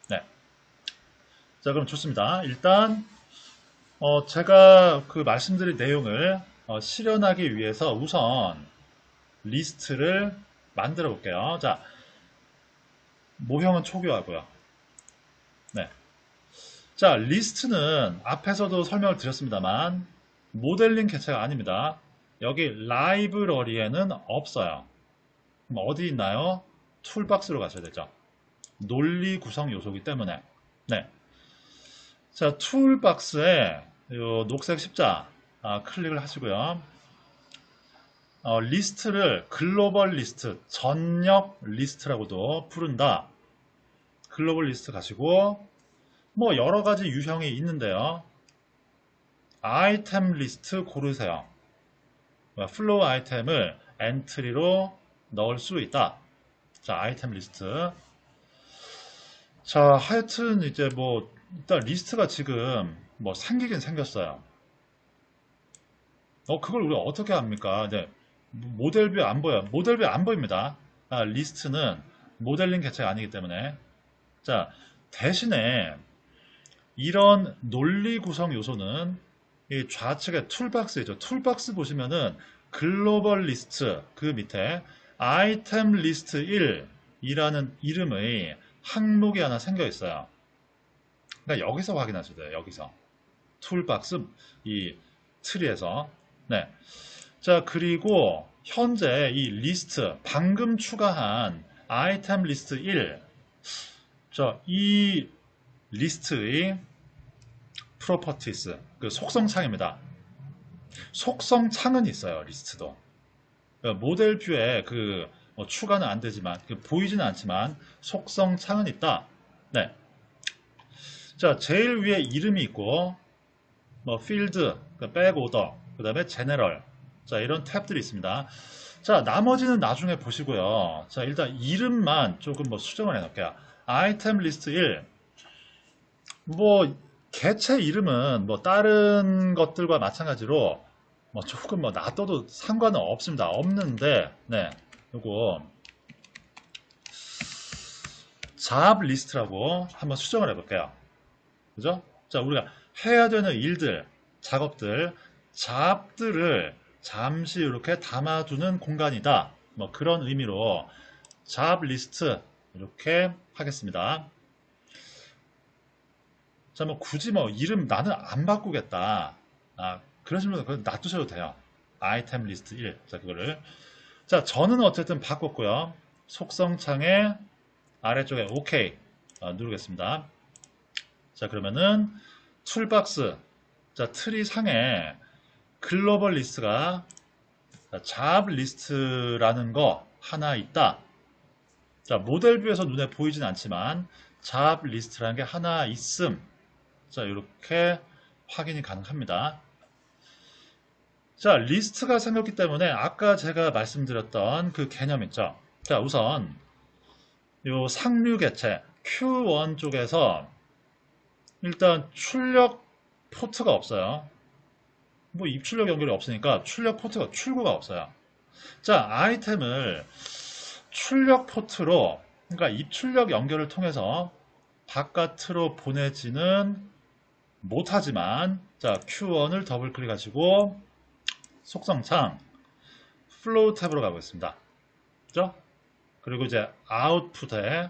네. 자, 그럼 좋습니다. 일단 제가 그 말씀드린 내용을 실현하기 위해서 우선 리스트를 만들어 볼게요. 자, 모형은 초기화하고요. 네. 자, 리스트는 앞에서도 설명을 드렸습니다만 모델링 개체가 아닙니다. 여기 라이브러리에는 없어요. 그럼 어디 있나요? 툴박스로 가셔야 되죠. 논리 구성 요소이기 때문에. 네. 자, 툴박스에 요 녹색 십자 클릭을 하시고요. 리스트를 글로벌 리스트, 전역 리스트라고도 부른다. 글로벌 리스트 가시고 뭐 여러 가지 유형이 있는데요. 아이템 리스트 고르세요. 플로우 아이템을 엔트리로 넣을 수 있다. 자, 아이템 리스트. 자, 하여튼 이제 뭐 일단 리스트가 지금 뭐 생기긴 생겼어요. 그걸 우리가 어떻게 합니까? 네, 모델뷰 안 보여요. 모델뷰 안 보입니다. 리스트는 모델링 개체가 아니기 때문에. 자, 대신에 이런 논리 구성 요소는 이 좌측에 툴박스이죠. 툴박스 보시면은 글로벌 리스트 그 밑에 아이템 리스트 1이라는 이름의 항목이 하나 생겨 있어요. 그러니까 여기서 확인하셔야 돼요. 여기서 툴박스 이 트리에서. 네. 자, 그리고 현재 이 리스트 방금 추가한 아이템 리스트 1. 자, 이 리스트의 프로퍼티스 그 속성창입니다. 속성창은 있어요. 리스트도. 모델 뷰에 추가는 안 되지만 보이지는 않지만 속성 창은 있다. 네. 자, 제일 위에 이름이 있고 뭐 필드, 백오더, 그 다음에 제너럴. 자, 이런 탭들이 있습니다. 자, 나머지는 나중에 보시고요. 자, 일단 이름만 조금 수정을 해놓을게요. 아이템 리스트 1. 개체 이름은 다른 것들과 마찬가지로 조금 놔둬도 상관은 없습니다. 없는데, 네. 요거 잡 리스트라고 한번 수정을 해볼게요. 그죠? 자, 우리가 해야 되는 일들, 작업들, 잡들을 잠시 이렇게 담아두는 공간이다. 그런 의미로 잡 리스트 이렇게 하겠습니다. 자, 굳이 이름 나는 안 바꾸겠다. 그러시면 그건 놔두셔도 돼요. 아이템 리스트 1. 자, 그거를. 자, 저는 어쨌든 바꿨고요. 속성창에 아래쪽에 OK 누르겠습니다. 자, 그러면은 툴박스. 자, 트리 상에 글로벌 리스트가 잡 리스트라는 거 하나 있다. 자, 모델 뷰에서 눈에 보이진 않지만 잡 리스트라는 게 하나 있음. 자, 이렇게 확인이 가능합니다. 자, 리스트가 생겼기 때문에 아까 제가 말씀드렸던 그 개념 있죠. 자, 우선 요 상류 개체 Q1 쪽에서 일단 출력 포트가 없어요. 입출력 연결이 없으니까 출력 포트가 출구가 없어요. 자, 아이템을 출력 포트로, 그러니까 입출력 연결을 통해서 바깥으로 보내지는 못하지만, 자, Q1을 더블 클릭하시고 속성창 플로우 탭으로 가보겠습니다. 그죠? 그리고 이제 아웃풋에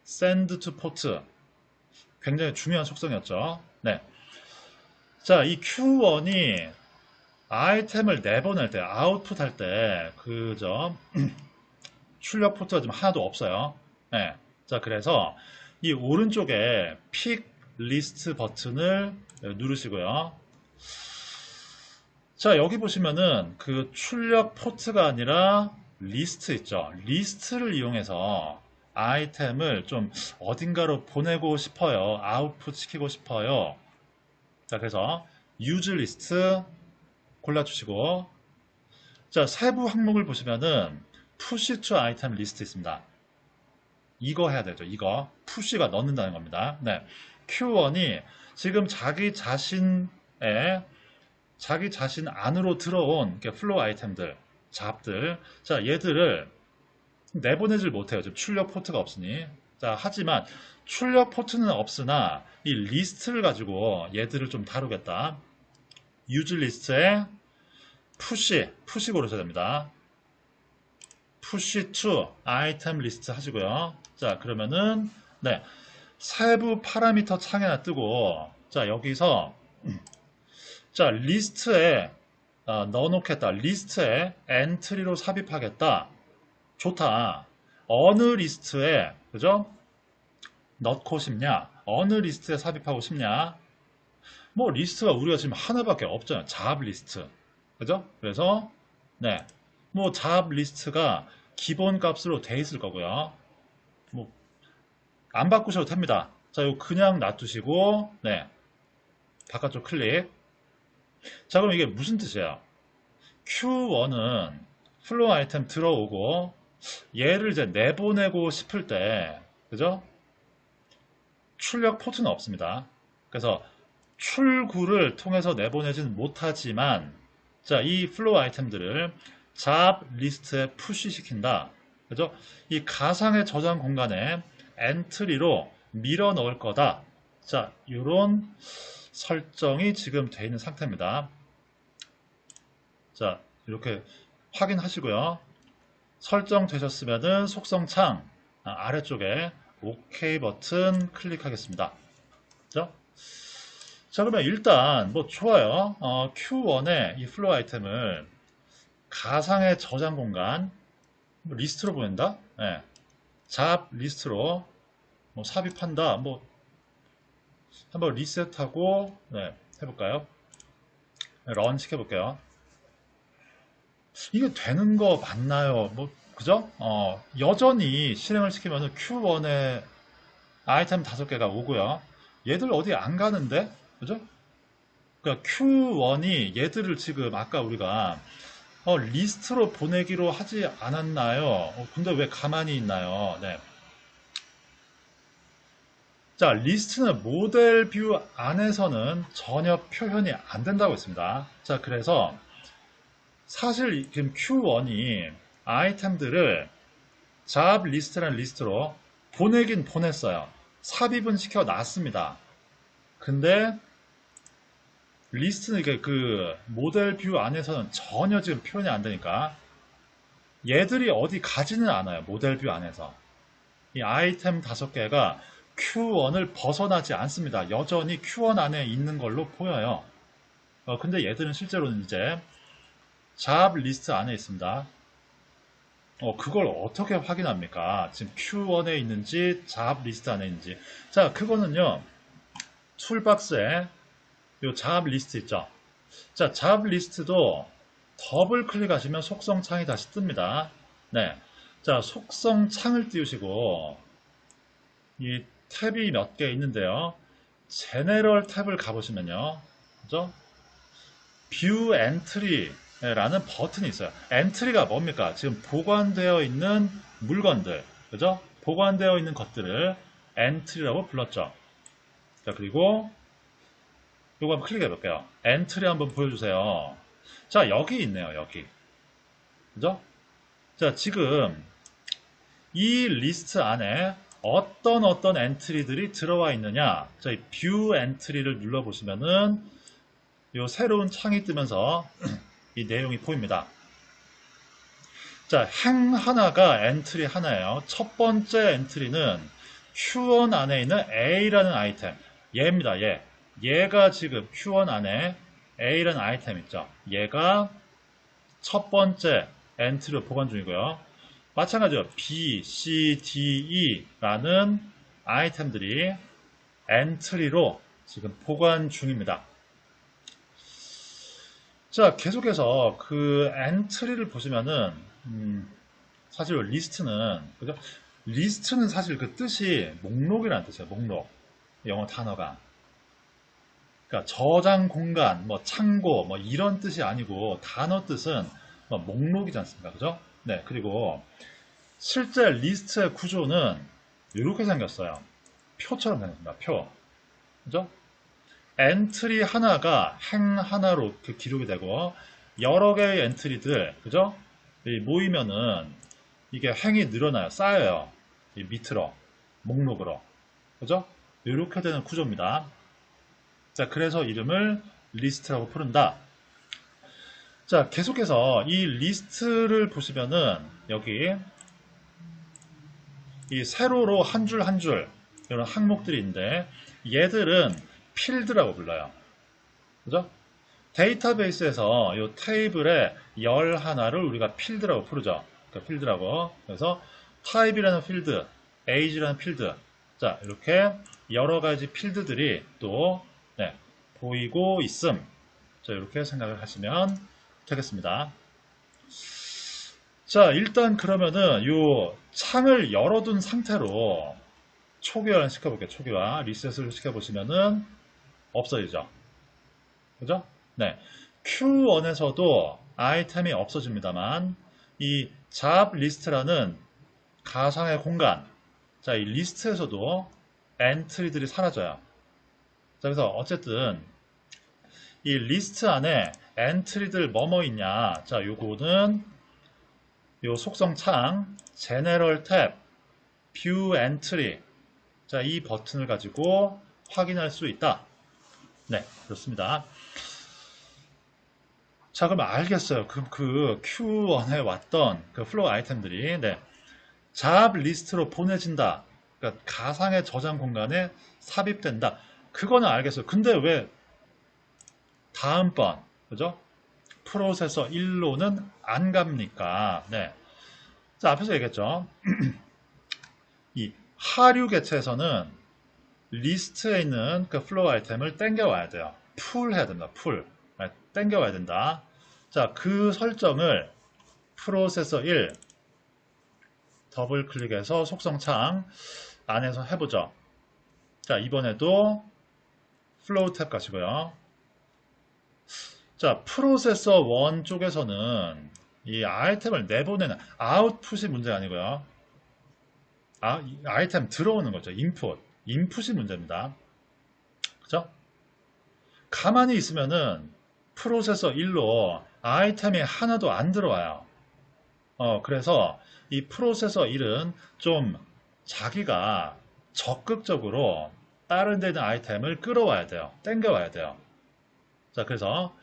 send to port, 굉장히 중요한 속성이었죠. 네. 자, 이 Q1이 아이템을 내보낼 때, 아웃풋 할 때, 출력 포트가 지금 하나도 없어요. 네. 자, 그래서 이 오른쪽에 픽 리스트 버튼을 누르시고요. 자, 여기 보시면은 출력 포트가 아니라 리스트 있죠. 리스트를 이용해서 아이템을 좀 어딘가로 보내고 싶어요. 아웃풋 시키고 싶어요. 자, 그래서 use list 골라주시고, 자, 세부 항목을 보시면은 push to item list 있습니다. 이거 해야 되죠. 이거 push가 넣는다는 겁니다. 네. Q1이 지금 자기 자신 안으로 들어온 플로우 아이템들, 잡들, 자, 얘들을 내보내질 못해요. 지금 출력 포트가 없으니. 자, 하지만 출력 포트는 없으나 이 리스트를 가지고 얘들을 좀 다루겠다. use 리스트에 push 고르셔야 됩니다. push to item list 하시고요. 자, 그러면은 네, 세부 파라미터 창에 하나 뜨고, 자, 여기서 자, 리스트에 넣어놓겠다. 리스트에 엔트리로 삽입하겠다. 좋다. 어느 리스트에, 그죠? 넣고 싶냐? 어느 리스트에 삽입하고 싶냐? 리스트가 우리가 지금 하나밖에 없잖아요. 잡 리스트. 그죠? 그래서, 네. 잡 리스트가 기본 값으로 돼 있을 거고요. 안 바꾸셔도 됩니다. 자, 이거 그냥 놔두시고, 네. 바깥쪽 클릭. 자, 그럼 이게 무슨 뜻이에요? Q1은 플로우 아이템 들어오고 얘를 이제 내보내고 싶을 때, 그죠? 출력 포트는 없습니다. 그래서 출구를 통해서 내보내지는 못하지만, 자, 이 플로우 아이템들을 잡 리스트에 푸시 시킨다. 그죠? 이 가상의 저장 공간에 엔트리로 밀어 넣을 거다. 자, 이런 설정이 지금 되어 있는 상태입니다. 자, 이렇게 확인하시고요. 설정되셨으면은 속성창 아래쪽에 OK 버튼 클릭하겠습니다. 그죠? 자, 그러면 일단 좋아요. Q1에 이 플로우 아이템을 가상의 저장 공간 리스트로 보낸다. 네. 잡 리스트로 삽입한다. 한번 리셋하고 네, 해볼까요? 런 시켜볼게요. 이게 되는 거 맞나요? 뭐, 그죠? 여전히 실행을 시키면 Q1에 아이템 5개가 오고요. 얘들 어디 안 가는데? 그죠? 그러니까 Q1이 얘들을 지금 아까 우리가 리스트로 보내기로 하지 않았나요? 근데 왜 가만히 있나요? 네. 자, 리스트는 모델 뷰 안에서는 전혀 표현이 안 된다고 했습니다. 자, 그래서 사실 지금 Q1이 아이템들을 잡 리스트라는 리스트로 보내긴 보냈어요. 삽입은 시켜 놨습니다. 근데 리스트는 이게 그 모델 뷰 안에서는 전혀 지금 표현이 안 되니까 얘들이 어디 가지는 않아요. 모델 뷰 안에서. 이 아이템 5개가 Q1을 벗어나지 않습니다. 여전히 Q1 안에 있는 걸로 보여요. 근데 얘들은 실제로는 이제 잡 리스트 안에 있습니다. 그걸 어떻게 확인합니까? 지금 Q1에 있는지 잡 리스트 안에 있는지. 자, 그거는요. 툴박스에 요 잡 리스트 있죠. 자, 잡 리스트도 더블 클릭하시면 속성 창이 다시 뜹니다. 네. 자, 속성 창을 띄우시고 이 탭이 몇 개 있는데요. 제네럴 탭을 가보시면요. 그죠? 뷰 엔트리라는 버튼이 있어요. 엔트리가 뭡니까? 지금 보관되어 있는 물건들, 그죠? 보관되어 있는 것들을 엔트리라고 불렀죠. 자, 그리고 이거 한번 클릭해 볼게요. 엔트리 한번 보여주세요. 자, 여기 있네요, 여기. 그죠? 자, 지금 이 리스트 안에 어떤 엔트리들이 들어와 있느냐. 자, 이 뷰 엔트리를 눌러보시면은 이 새로운 창이 뜨면서 이 내용이 보입니다. 자, 행 하나가 엔트리 하나예요. 첫 번째 엔트리는 Q1 안에 있는 A라는 아이템. 얘입니다, 얘. 얘가 지금 Q1 안에 A라는 아이템 있죠. 얘가 첫 번째 엔트리로 보관 중이고요. 마찬가지로 B, C, D, E라는 아이템들이 엔트리로 지금 보관 중입니다. 자, 계속해서 그 엔트리를 보시면은 사실 리스트는 그죠? 리스트는 사실 그 뜻이 목록이라는 뜻이에요. 목록. 영어 단어가. 그러니까 저장 공간, 뭐 창고, 뭐 이런 뜻이 아니고 단어 뜻은 뭐 목록이지 않습니까? 그죠? 네, 그리고 실제 리스트의 구조는 이렇게 생겼어요. 표처럼 생겼습니다. 표. 그죠? 엔트리 하나가 행 하나로 이렇게 기록이 되고 여러 개의 엔트리들, 그죠? 모이면은 이게 행이 늘어나요. 쌓여요. 이 밑으로, 목록으로. 그죠? 이렇게 되는 구조입니다. 자, 그래서 이름을 리스트라고 부른다. 자, 계속해서 이 리스트를 보시면은 여기 이 세로로 한 줄 한 줄 이런 항목들이 있는데 얘들은 필드라고 불러요. 그죠? 데이터베이스에서 이 테이블의 열 하나를 우리가 필드라고 부르죠. 그러니까 필드라고. 그래서 타입이라는 필드, age라는 필드. 자, 이렇게 여러 가지 필드들이 또 네, 보이고 있음. 자, 이렇게 생각을 하시면 되겠습니다. 자, 일단 그러면은 이 창을 열어둔 상태로 초기화를 시켜볼게요. 초기화. 리셋을 시켜보시면은 없어지죠. 그죠? 네. Q1에서도 아이템이 없어집니다만 이 잡 리스트라는 가상의 공간. 자, 이 리스트에서도 엔트리들이 사라져요. 자, 그래서 어쨌든 이 리스트 안에 엔트리들 뭐뭐 있냐. 자, 요거는 요 속성 창, 제네럴 탭, 뷰 엔트리. 자, 이 버튼을 가지고 확인할 수 있다. 네, 그렇습니다. 자, 그럼 알겠어요. 그 Q1에 왔던 그 플로우 아이템들이, 네. 잡 리스트로 보내진다. 그러니까 가상의 저장 공간에 삽입된다. 그거는 알겠어요. 근데 왜 다음번, 그죠? 프로세서 1로는 안 갑니까? 네. 자, 앞에서 얘기했죠. 이 하류 개체에서는 리스트에 있는 그 플로우 아이템을 땡겨와야 돼요. 풀 해야 된다. 풀. 네, 땡겨와야 된다. 자, 그 설정을 프로세서 1 더블 클릭해서 속성창 안에서 해보죠. 자, 이번에도 플로우 탭 가시고요. 자, 프로세서 1 쪽에서는 이 아이템을 내보내는 아웃풋이 문제가 아니고요. 아이템 들어오는 거죠. 인풋이 문제입니다. 그죠? 가만히 있으면은 프로세서 1로 아이템이 하나도 안 들어와요. 그래서 이 프로세서 1은 좀 자기가 적극적으로 다른 데 있는 아이템을 끌어와야 돼요. 땡겨와야 돼요. 자, 그래서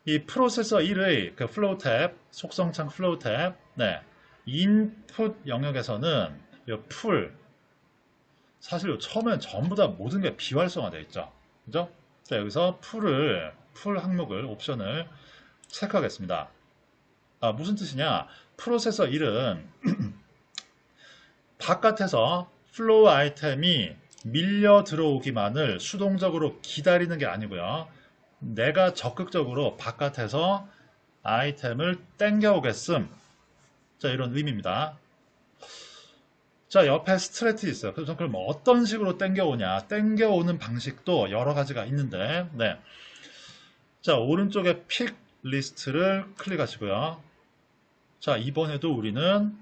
이 프로세서 1의 그 플로우 탭, 속성창 플로우 탭, 네, 인풋 영역에서는 이 풀, 사실 처음엔 전부 다 모든 게 비활성화되어 있죠. 그죠? 자, 여기서 풀 항목을, 옵션을 체크하겠습니다. 무슨 뜻이냐? 프로세서 1은 바깥에서 플로우 아이템이 밀려 들어오기만을 수동적으로 기다리는 게 아니고요. 내가 적극적으로 바깥에서 아이템을 땡겨오겠음. 자, 이런 의미입니다. 자, 옆에 스트레티 있어요. 그래서 그럼 어떤 식으로 땡겨오냐? 땡겨오는 방식도 여러 가지가 있는데, 네. 자, 오른쪽에 픽 리스트를 클릭하시고요. 자, 이번에도 우리는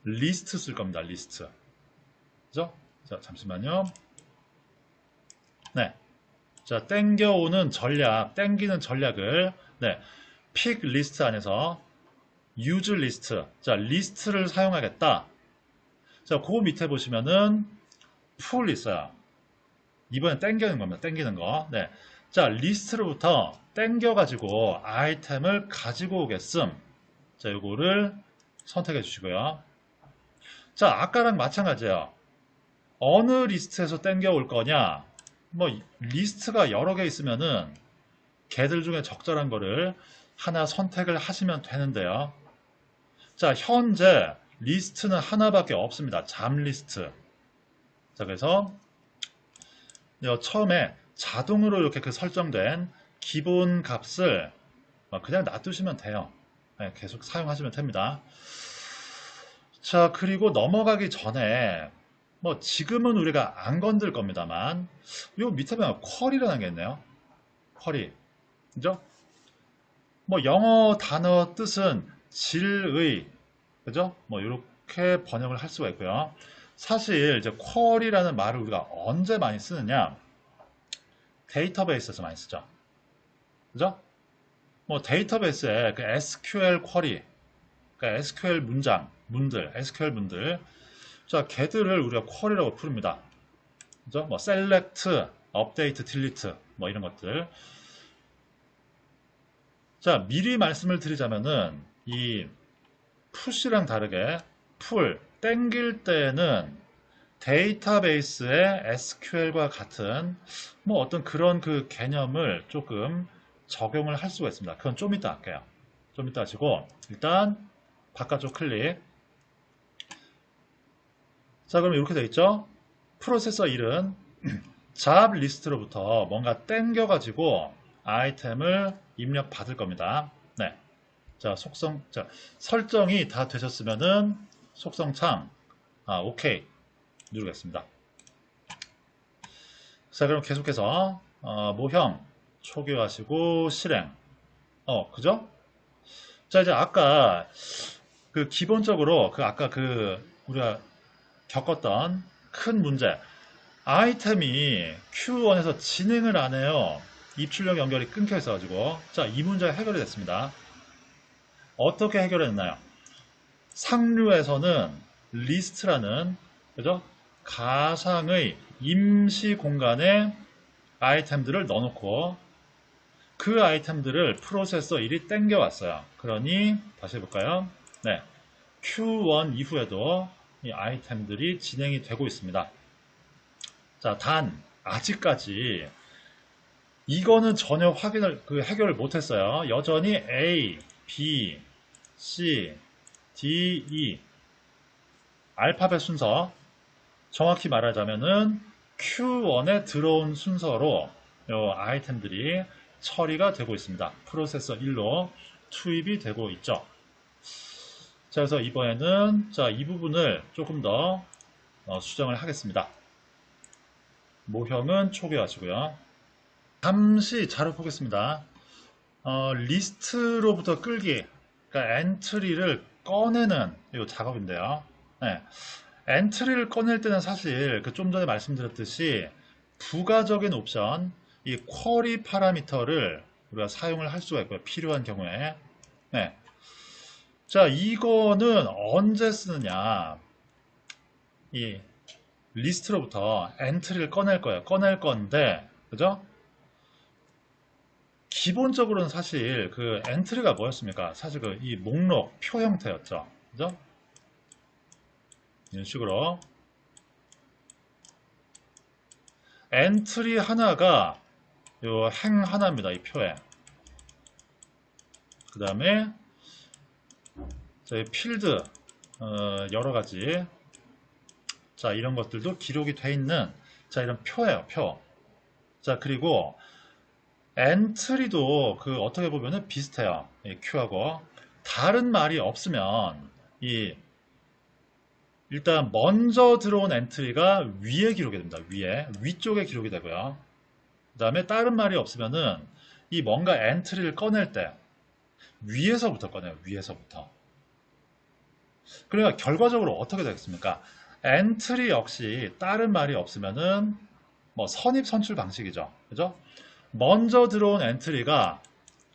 리스트 쓸 겁니다. 리스트. 그죠? 자, 잠시만요. 네. 자, 땡겨오는 전략, 땡기는 전략을, 네. 픽 리스트 안에서 use 리스트. 자, 리스트를 사용하겠다. 자, 그 밑에 보시면은 풀 있어요. 이번엔 땡기는 겁니다. 땡기는 거. 네. 자, 리스트로부터 땡겨가지고 아이템을 가지고 오겠음. 자, 요거를 선택해 주시고요. 자, 아까랑 마찬가지예요. 어느 리스트에서 땡겨올 거냐? 뭐 리스트가 여러 개 있으면은 걔들 중에 적절한 거를 하나 선택을 하시면 되는데요. 자, 현재 리스트는 하나밖에 없습니다. 잠 리스트. 자, 그래서 처음에 자동으로 이렇게 그 설정된 기본 값을 그냥 놔두시면 돼요. 네, 계속 사용하시면 됩니다. 자, 그리고 넘어가기 전에 뭐 지금은 우리가 안 건들 겁니다만 요 밑에 보면 쿼리라는 게 있네요. 쿼리. 그죠? 뭐 영어 단어 뜻은 질의, 그죠? 뭐 이렇게 번역을 할 수가 있고요. 사실 이제 쿼리라는 말을 우리가 언제 많이 쓰느냐? 데이터베이스에서 많이 쓰죠. 그죠? 뭐 데이터베이스에 그 SQL 쿼리, 그러니까 SQL 문들, SQL 문들. 자, 걔들을 우리가 쿼리라고 부릅니다. 그죠? 뭐 select, update, delete 뭐 이런 것들. 자, 미리 말씀을 드리자면은 이 푸시랑 다르게 풀 땡길 때는 데이터베이스의 SQL과 같은 뭐 어떤 그런 그 개념을 조금 적용을 할 수가 있습니다. 그건 좀 이따 할게요. 좀 이따 하시고 일단 바깥쪽 클릭. 자, 그럼 이렇게 되어 있죠? 프로세서 1은 잡 리스트로부터 뭔가 땡겨가지고 아이템을 입력 받을 겁니다. 네. 자, 자, 설정이 다 되셨으면은 속성창, 오케이 누르겠습니다. 자, 그럼 계속해서, 모형 초기화하시고 실행. 그죠? 자, 이제 아까 그 기본적으로 아까 우리가 겪었던 큰 문제. 아이템이 Q1에서 진행을 안 해요. 입출력 연결이 끊겨 있어가지고. 자, 이 문제가 해결이 됐습니다. 어떻게 해결했나요? 상류에서는 리스트라는, 그죠? 가상의 임시 공간에 아이템들을 넣어놓고 그 아이템들을 프로세서 1이 땡겨왔어요. 그러니 다시 해볼까요? 네, Q1 이후에도 이 아이템들이 진행이 되고 있습니다. 자, 단 아직까지 이거는 전혀 해결을 못했어요. 여전히 A, B, C, D, E 알파벳 순서, 정확히 말하자면은 Q1에 들어온 순서로 이 아이템들이 처리가 되고 있습니다. 프로세서 1로 투입이 되고 있죠. 자, 그래서 이번에는 자, 이 부분을 조금 더 수정을 하겠습니다. 모형은 초기화하시고요. 잠시 자료 보겠습니다. 리스트로부터 끌기, 그러니까 엔트리를 꺼내는 이 작업인데요. 네. 엔트리를 꺼낼 때는 사실 그 좀 전에 말씀드렸듯이 부가적인 옵션, 이 쿼리 파라미터를 우리가 사용을 할 수가 있고요. 필요한 경우에. 네. 자, 이거는 언제 쓰느냐? 이 리스트로부터 엔트리를 꺼낼 거예요. 꺼낼 건데, 그죠? 기본적으로는 사실 그 엔트리가 뭐였습니까? 사실 그 이 목록, 표 형태였죠. 그죠? 이런 식으로. 엔트리 하나가 요 행 하나입니다. 이 표에. 그 다음에 저희 필드 여러 가지 자 이런 것들도 기록이 돼 있는 자 이런 표예요. 표. 자 그리고 엔트리도 그 어떻게 보면은 비슷해요. 이 Q하고 다른 말이 없으면 이 일단 먼저 들어온 엔트리가 위에 기록이 됩니다. 위쪽에 기록이 되고요. 그 다음에 다른 말이 없으면은 이 뭔가 엔트리를 꺼낼 때 위에서부터 꺼내요. 위에서부터. 그러니까 결과적으로 어떻게 되겠습니까? 엔트리 역시 다른 말이 없으면은 뭐 선입 선출 방식이죠. 그죠? 먼저 들어온 엔트리가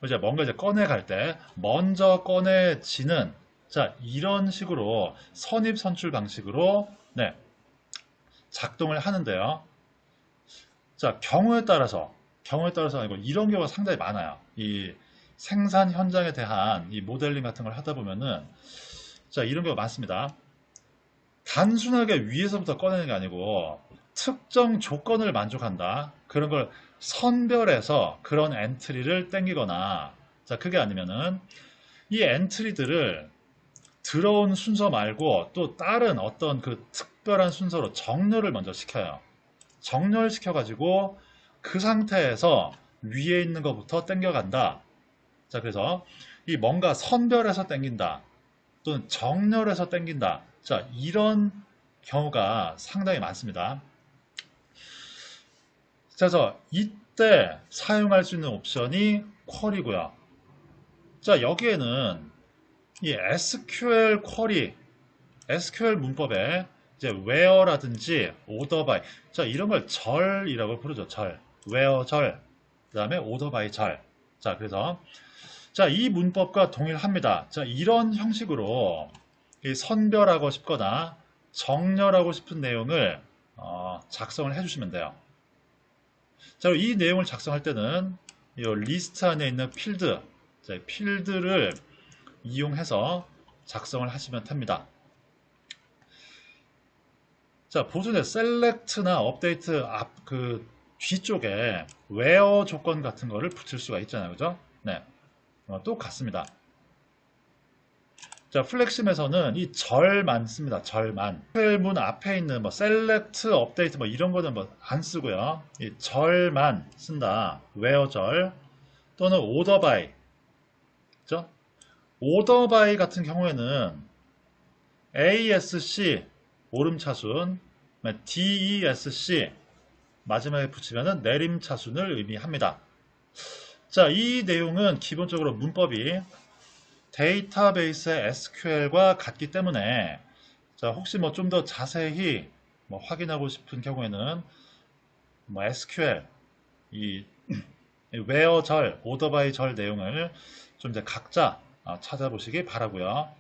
이제 뭔가 이제 꺼내갈 때 먼저 꺼내지는 자 이런 식으로 선입 선출 방식으로 네, 작동을 하는데요. 자 경우에 따라서 아니고 이런 경우가 상당히 많아요. 이 생산 현장에 대한 이 모델링 같은 걸 하다 보면은 자 이런 경우가 많습니다. 단순하게 위에서부터 꺼내는 게 아니고 특정 조건을 만족한다. 그런 걸 선별해서 그런 엔트리를 땡기거나 자 그게 아니면은 이 엔트리들을 들어온 순서 말고 또 다른 어떤 그 특별한 순서로 정렬을 먼저 시켜요. 정렬시켜 가지고 그 상태에서 위에 있는 것부터 땡겨간다. 자 그래서 이 뭔가 선별해서 땡긴다. 또는 정렬해서 땡긴다. 자 이런 경우가 상당히 많습니다. 그래서 이때 사용할 수 있는 옵션이 쿼리고요. 자 여기에는 이 SQL 쿼리, SQL 문법에 이제 where라든지 order by 자 이런 걸 절이라고 부르죠. 절, where 절, 그 다음에 order by 절. 자 그래서 자 이 문법과 동일합니다. 자 이런 형식으로 선별하고 싶거나 정렬하고 싶은 내용을 작성을 해주시면 돼요. 자, 이 내용을 작성할 때는 이 리스트 안에 있는 필드, 자, 필드를 이용해서 작성을 하시면 됩니다. 자, 보존의 셀렉트나 업데이트 앞 그 뒤쪽에 where 조건 같은 거를 붙일 수가 있잖아요, 그죠? 네, 똑같습니다. 자, 플렉심에서는 이 절만 씁니다. 절만. 문 앞에 있는 뭐 셀렉트, 업데이트 뭐 이런 거는 뭐 안 쓰고요. 이 절만 쓴다. where 절 또는 order by. 그죠? order by 같은 경우에는 ASC 오름차순, DESC 마지막에 붙이면은 내림차순을 의미합니다. 자, 이 내용은 기본적으로 문법이 데이터베이스의 SQL과 같기 때문에 자, 혹시 뭐 좀 더 자세히 뭐 확인하고 싶은 경우에는 뭐 SQL 이 where 절, order by 절 내용을 좀 이제 각자 찾아보시기 바라고요.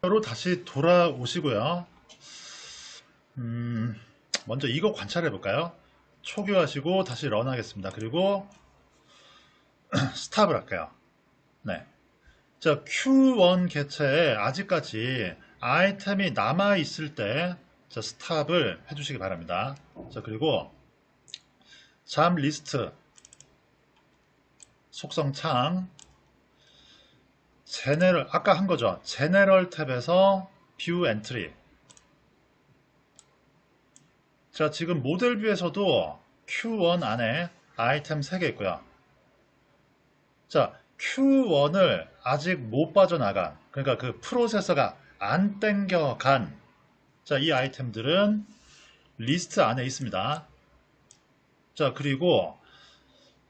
로 다시 돌아오시고요. 먼저 이거 관찰해 볼까요? 초기화하시고 다시 런하겠습니다. 그리고 스탑을 할게요. 네. 자, Q1 개체에 아직까지 아이템이 남아 있을 때 자, 스탑을 해주시기 바랍니다. 자, 그리고 잠 리스트 속성 창 제네럴 아까 한 거죠. 제네럴 탭에서 뷰 엔트리. 자, 지금 모델 뷰에서도 Q1 안에 아이템 3개 있고요. 자, Q1을 아직 못 빠져나간, 그러니까 그 프로세서가 안 땡겨간, 자, 이 아이템들은 리스트 안에 있습니다. 자, 그리고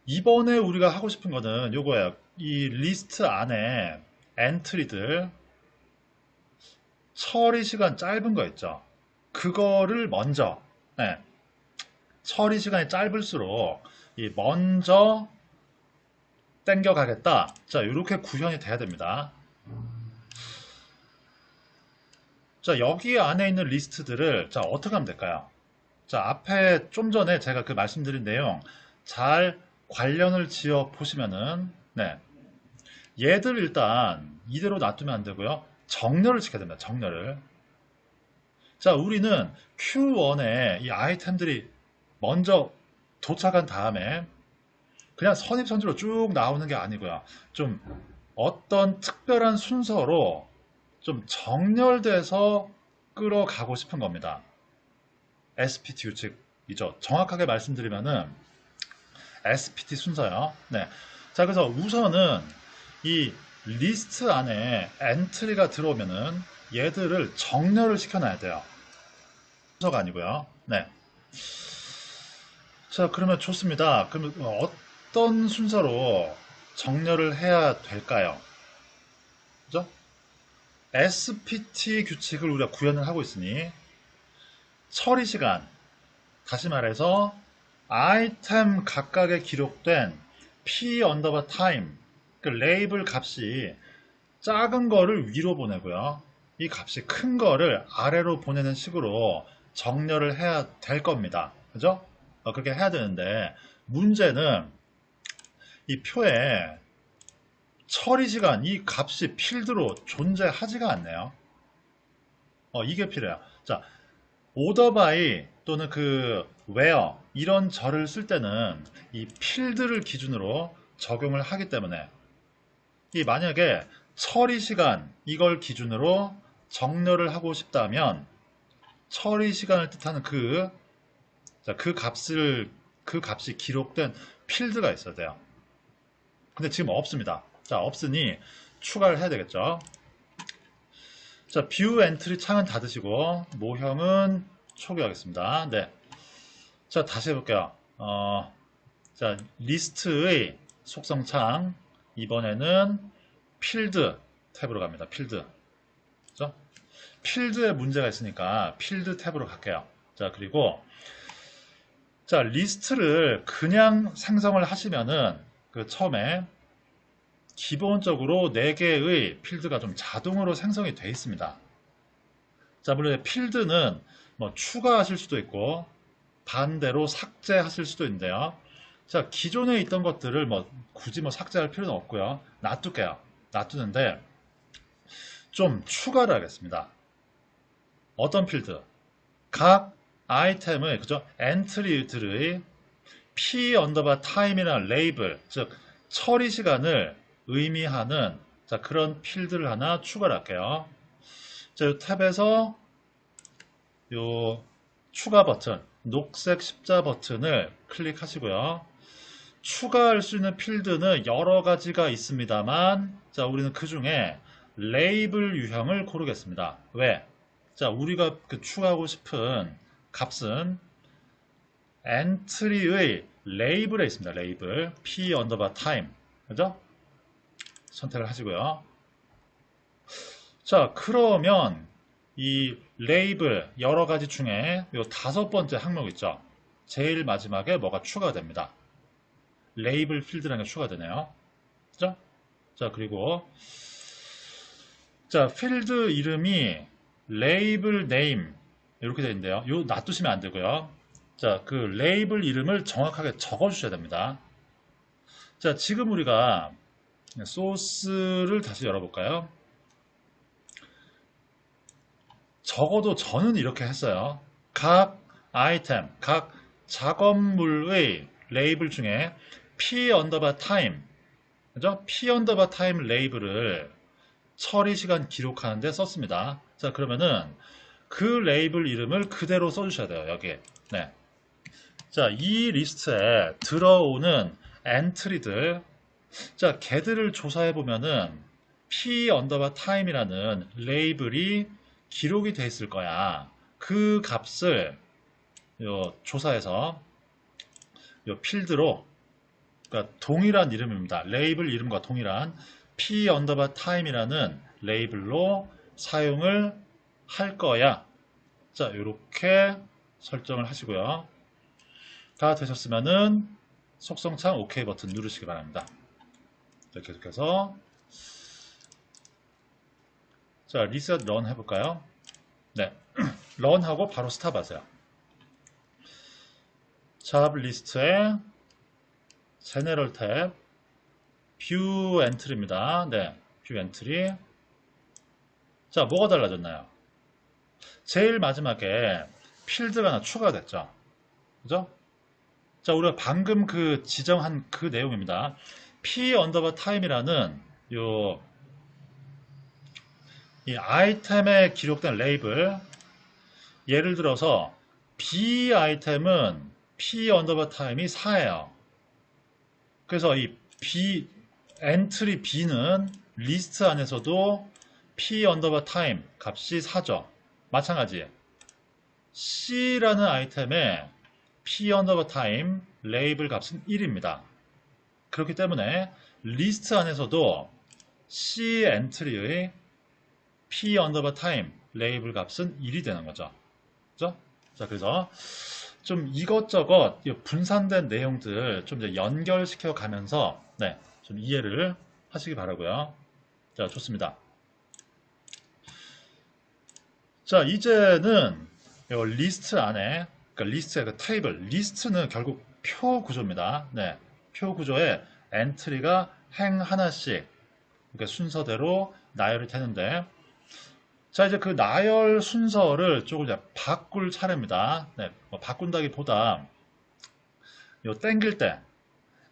이번에 우리가 하고 싶은 거는 요거예요. 이 리스트 안에 엔트리들 처리 시간 짧은 거 있죠. 그거를 먼저, 네, 처리 시간이 짧을수록 이 먼저 땡겨 가겠다. 자, 이렇게 구현이 돼야 됩니다. 자, 여기 안에 있는 리스트들을 자, 어떻게 하면 될까요? 자, 앞에 좀 전에 제가 그 말씀드린 내용 잘 관련을 지어 보시면은, 네, 얘들 일단 이대로 놔두면 안 되고요. 정렬을 시켜야 됩니다. 정렬을. 자, 우리는 Q1에 이 아이템들이 먼저 도착한 다음에 그냥 선입선출로 쭉 나오는 게 아니고요. 좀 어떤 특별한 순서로 좀 정렬돼서 끌어가고 싶은 겁니다. SPT 규칙이죠. 정확하게 말씀드리면은 SPT 순서요. 네. 자, 그래서 우선은 이 리스트 안에 엔트리가 들어오면은 얘들을 정렬을 시켜놔야 돼요. 순서가 아니고요. 네. 자, 그러면 좋습니다. 그러면 어떤 순서로 정렬을 해야 될까요? 그죠? SPT 규칙을 우리가 구현을 하고 있으니 처리 시간, 다시 말해서 아이템 각각에 기록된 P 언더바 타임, 그 레이블 값이 작은 거를 위로 보내고요. 이 값이 큰 거를 아래로 보내는 식으로 정렬을 해야 될 겁니다. 그죠? 그렇게 해야 되는데 문제는 이 표에 처리 시간, 이 값이 필드로 존재하지가 않네요. 이게 필요해요. 자, 오더 바이 또는 그 where 이런 절을 쓸 때는 이 필드를 기준으로 적용을 하기 때문에 이 만약에 처리 시간 이걸 기준으로 정렬을 하고 싶다면 처리 시간을 뜻하는 그 값이 기록된 필드가 있어야 돼요. 근데 지금 없습니다. 자, 없으니 추가를 해야 되겠죠. 자, 뷰 엔트리 창은 닫으시고 모형은 초기화하겠습니다. 네. 자, 다시 해볼게요. 자, 리스트의 속성 창 이번에는 필드 탭으로 갑니다. 필드. 그죠? 필드에 문제가 있으니까 필드 탭으로 갈게요. 자, 그리고 자, 리스트를 그냥 생성을 하시면은 그 처음에 기본적으로 4개의 필드가 좀 자동으로 생성이 되어 있습니다. 자, 물론 필드는 뭐 추가하실 수도 있고 반대로 삭제하실 수도 있는데요. 자, 기존에 있던 것들을 뭐 굳이 뭐 삭제할 필요는 없고요. 놔둘게요. 놔두는데 좀 추가를 하겠습니다. 어떤 필드? 각 아이템의 그죠? 엔트리들의 P 언더바 타임이나 레이블, 즉 처리 시간을 의미하는 자, 그런 필드를 하나 추가를 할게요. 자, 이 탭에서 요 추가 버튼, 녹색 십자 버튼을 클릭하시고요. 추가할 수 있는 필드는 여러 가지가 있습니다만, 자, 우리는 그 중에 레이블 유형을 고르겠습니다. 왜? 자, 우리가 그 추가하고 싶은 값은 엔트리의 레이블에 있습니다. 레이블 P 언더바 타임, 그죠? 선택을 하시고요. 자, 그러면 이 레이블 여러 가지 중에 요 5번째 항목 있죠. 제일 마지막에 뭐가 추가됩니다. 레이블 필드라는 게 추가되네요. 그죠? 자, 그리고 자, 필드 이름이 레이블 네임 이렇게 되어 있는데요. 요 놔두시면 안 되고요. 자, 그 레이블 이름을 정확하게 적어 주셔야 됩니다. 자, 지금 우리가 소스를 다시 열어볼까요? 적어도 저는 이렇게 했어요. 각 아이템, 각 작업물의 레이블 중에 P 언더바 타임, 그죠? P 언더바 타임 레이블을 처리 시간 기록하는데 썼습니다. 자, 그러면은 그 레이블 이름을 그대로 써주셔야 돼요. 여기에. 네. 자, 이 리스트에 들어오는 엔트리들, 자, 걔들을 조사해 보면은 p 언더바 time이라는 레이블이 기록이 돼 있을 거야. 그 값을 요 조사해서 요 필드로, 그러니까 동일한 이름입니다. 레이블 이름과 동일한 p 언더바 time이라는 레이블로 사용을 할 거야. 자, 이렇게 설정을 하시고요. 다 되셨으면은 속성창 OK 버튼 누르시기 바랍니다. 자, 계속해서 자, 리셋 런 해볼까요? 네, 런하고 바로 스탑 하세요. 잡 리스트에 제네럴 탭 뷰 엔트리입니다. 네, 뷰 엔트리. 자, 뭐가 달라졌나요? 제일 마지막에 필드가 하나 추가됐죠. 그죠? 자, 우리가 방금 그 지정한 그 내용입니다. p 언더바 time이라는 요 이 아이템에 기록된 레이블, 예를 들어서 B 아이템은 p 언더바 time이 4예요. 그래서 이 B 엔트리 B는 리스트 안에서도 p 언더바 time 값이 4죠. 마찬가지 C라는 아이템에 p 언더바 time 레이블 값은 1입니다. 그렇기 때문에 리스트 안에서도 C 엔트리의 p 언더바 time 레이블 값은 1이 되는 거죠. 그죠? 자, 그래서 좀 이것저것 분산된 내용들 좀 이제 연결시켜 가면서 네, 좀 이해를 하시기 바라고요. 자, 좋습니다. 자, 이제는 이 리스트 안에, 그러니까 리스트의 그 테이블, 리스트는 결국 표 구조입니다. 네, 표 구조에 엔트리가 행 하나씩 이렇게 순서대로 나열이 되는데, 자, 이제 그 나열 순서를 조금 이제 바꿀 차례입니다. 네, 뭐 바꾼다기보다 요 땡길 때,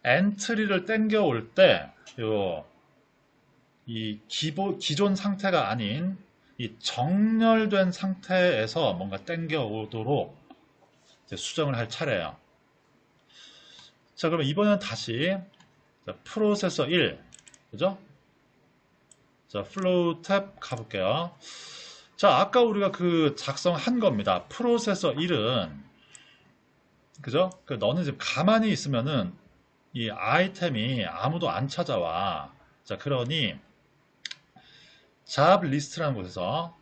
엔트리를 땡겨 올 때, 이 기존 상태가 아닌 이 정렬된 상태에서 뭔가 땡겨 오도록 수정을 할 차례예요. 자, 그러면 이번엔 다시 프로세서 1, 그죠? 자, 플로우 탭 가볼게요. 자, 아까 우리가 그 작성한 겁니다. 프로세서 1은, 그죠? 너는 지금 가만히 있으면은 이 아이템이 아무도 안 찾아와. 자, 그러니 잡 리스트라는 곳에서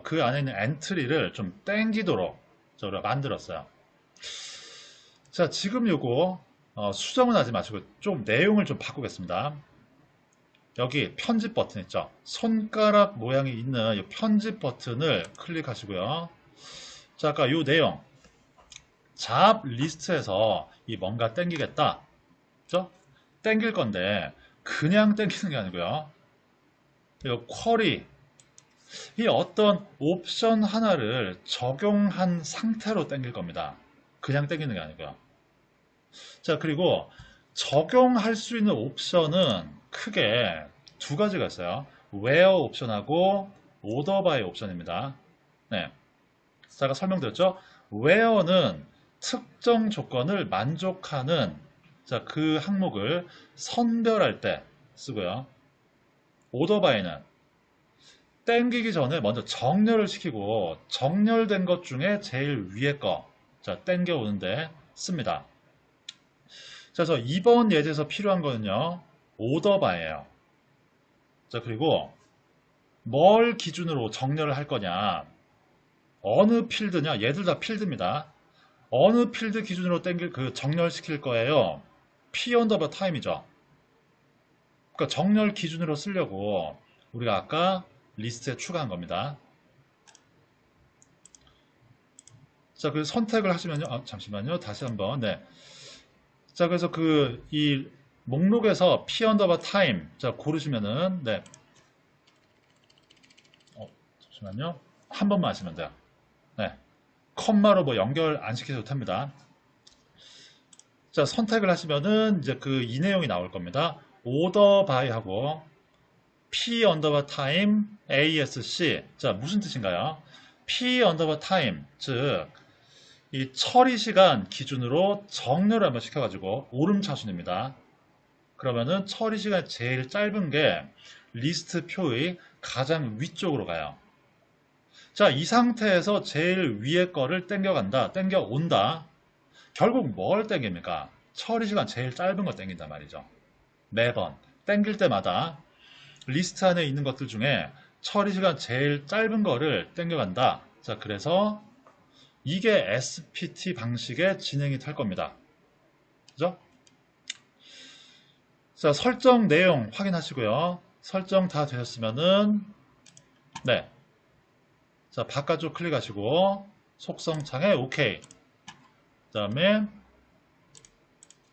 그 안에 있는 엔트리를 좀 땡기도록 우리가 만들었어요. 자, 지금 요거 수정은 하지 마시고 좀 내용을 좀 바꾸겠습니다. 여기 편집 버튼 있죠? 손가락 모양이 있는 이 편집 버튼을 클릭하시고요. 자, 아까 요 내용 잡 리스트에서 이 뭔가 땡기겠다, 그죠? 땡길 건데 그냥 땡기는 게 아니고요. 이 쿼리, 이 어떤 옵션 하나를 적용한 상태로 땡길 겁니다. 그냥 땡기는 게 아니고요. 자, 그리고 적용할 수 있는 옵션은 크게 두 가지가 있어요. where 옵션하고 order by 옵션입니다. 네, 제가 설명드렸죠? where는 특정 조건을 만족하는, 자, 그 항목을 선별할 때 쓰고요. order by는 땡기기 전에 먼저 정렬을 시키고 정렬된 것 중에 제일 위에 거, 자, 땡겨 오는데 씁니다. 자, 그래서 이번 예제에서 필요한 거는요, order by예요. 자, 그리고 뭘 기준으로 정렬을 할 거냐, 어느 필드냐, 얘들 다 필드입니다. 어느 필드 기준으로 정렬시킬 거예요. p 언더바 time이죠. 그러니까 정렬 기준으로 쓰려고 우리가 아까 리스트에 추가한 겁니다. 자, 그래서 선택을 하시면요. 잠시만요. 다시 한번. 네. 자, 그래서 이 목록에서 p 언더바 time, 자, 고르시면은, 네. 잠시만요. 한 번만 하시면 돼요. 네. 컴마로 뭐 연결 안 시키셔도 됩니다. 자, 선택을 하시면은 이제 이 내용이 나올 겁니다. order by 하고 p 언더바 time ASC. 자, 무슨 뜻인가요? p 언더바 time, 즉 이 처리 시간 기준으로 정렬을 한번 시켜가지고 오름차순입니다. 그러면은 처리 시간이 제일 짧은 게 리스트 표의 가장 위쪽으로 가요. 자, 이 상태에서 제일 위에 거를 땡겨간다, 땡겨온다. 결국 뭘 땡깁니까? 처리 시간 제일 짧은 거 땡긴단 말이죠. 매번 땡길 때마다 리스트 안에 있는 것들 중에 처리 시간 제일 짧은 거를 땡겨간다. 자, 그래서 이게 SPT 방식의 진행이 될 겁니다. 그죠? 자, 설정 내용 확인하시고요. 설정 다 되셨으면은, 네. 자, 바깥쪽 클릭하시고, 속성창에 OK. 그 다음에,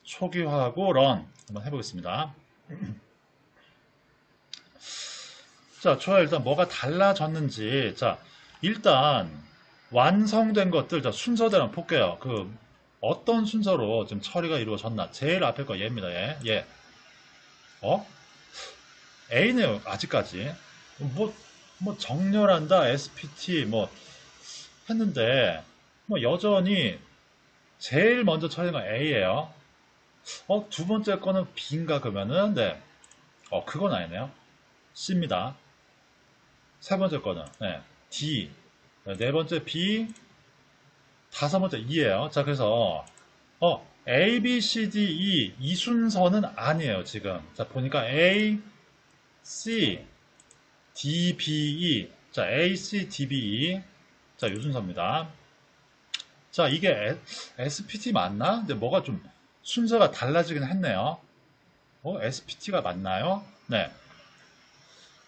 초기화하고 런. 한번 해보겠습니다. 자, 좋아요. 일단 뭐가 달라졌는지. 자, 일단, 완성된 것들, 자, 순서대로 한번 볼게요. 어떤 순서로 지금 처리가 이루어졌나. 제일 앞에 거 얘입니다, 얘. A네요, 아직까지. 정렬한다, SPT, 했는데, 여전히 제일 먼저 처리한 건 A예요. 두 번째 거는 B인가, 그러면은, 네. 그건 아니네요. C입니다. 세 번째 거는, 네. D. 네 번째 B. 다섯 번째 E예요. 자, 그래서, A, B, C, D, E. 이 순서는 아니에요, 지금. 자, 보니까 A, C, D, B, E. 자, A, C, D, B, E. 자, 요 순서입니다. 자, 이게 SPT 맞나? 근데 뭐가 좀 순서가 달라지긴 했네요. SPT가 맞나요? 네.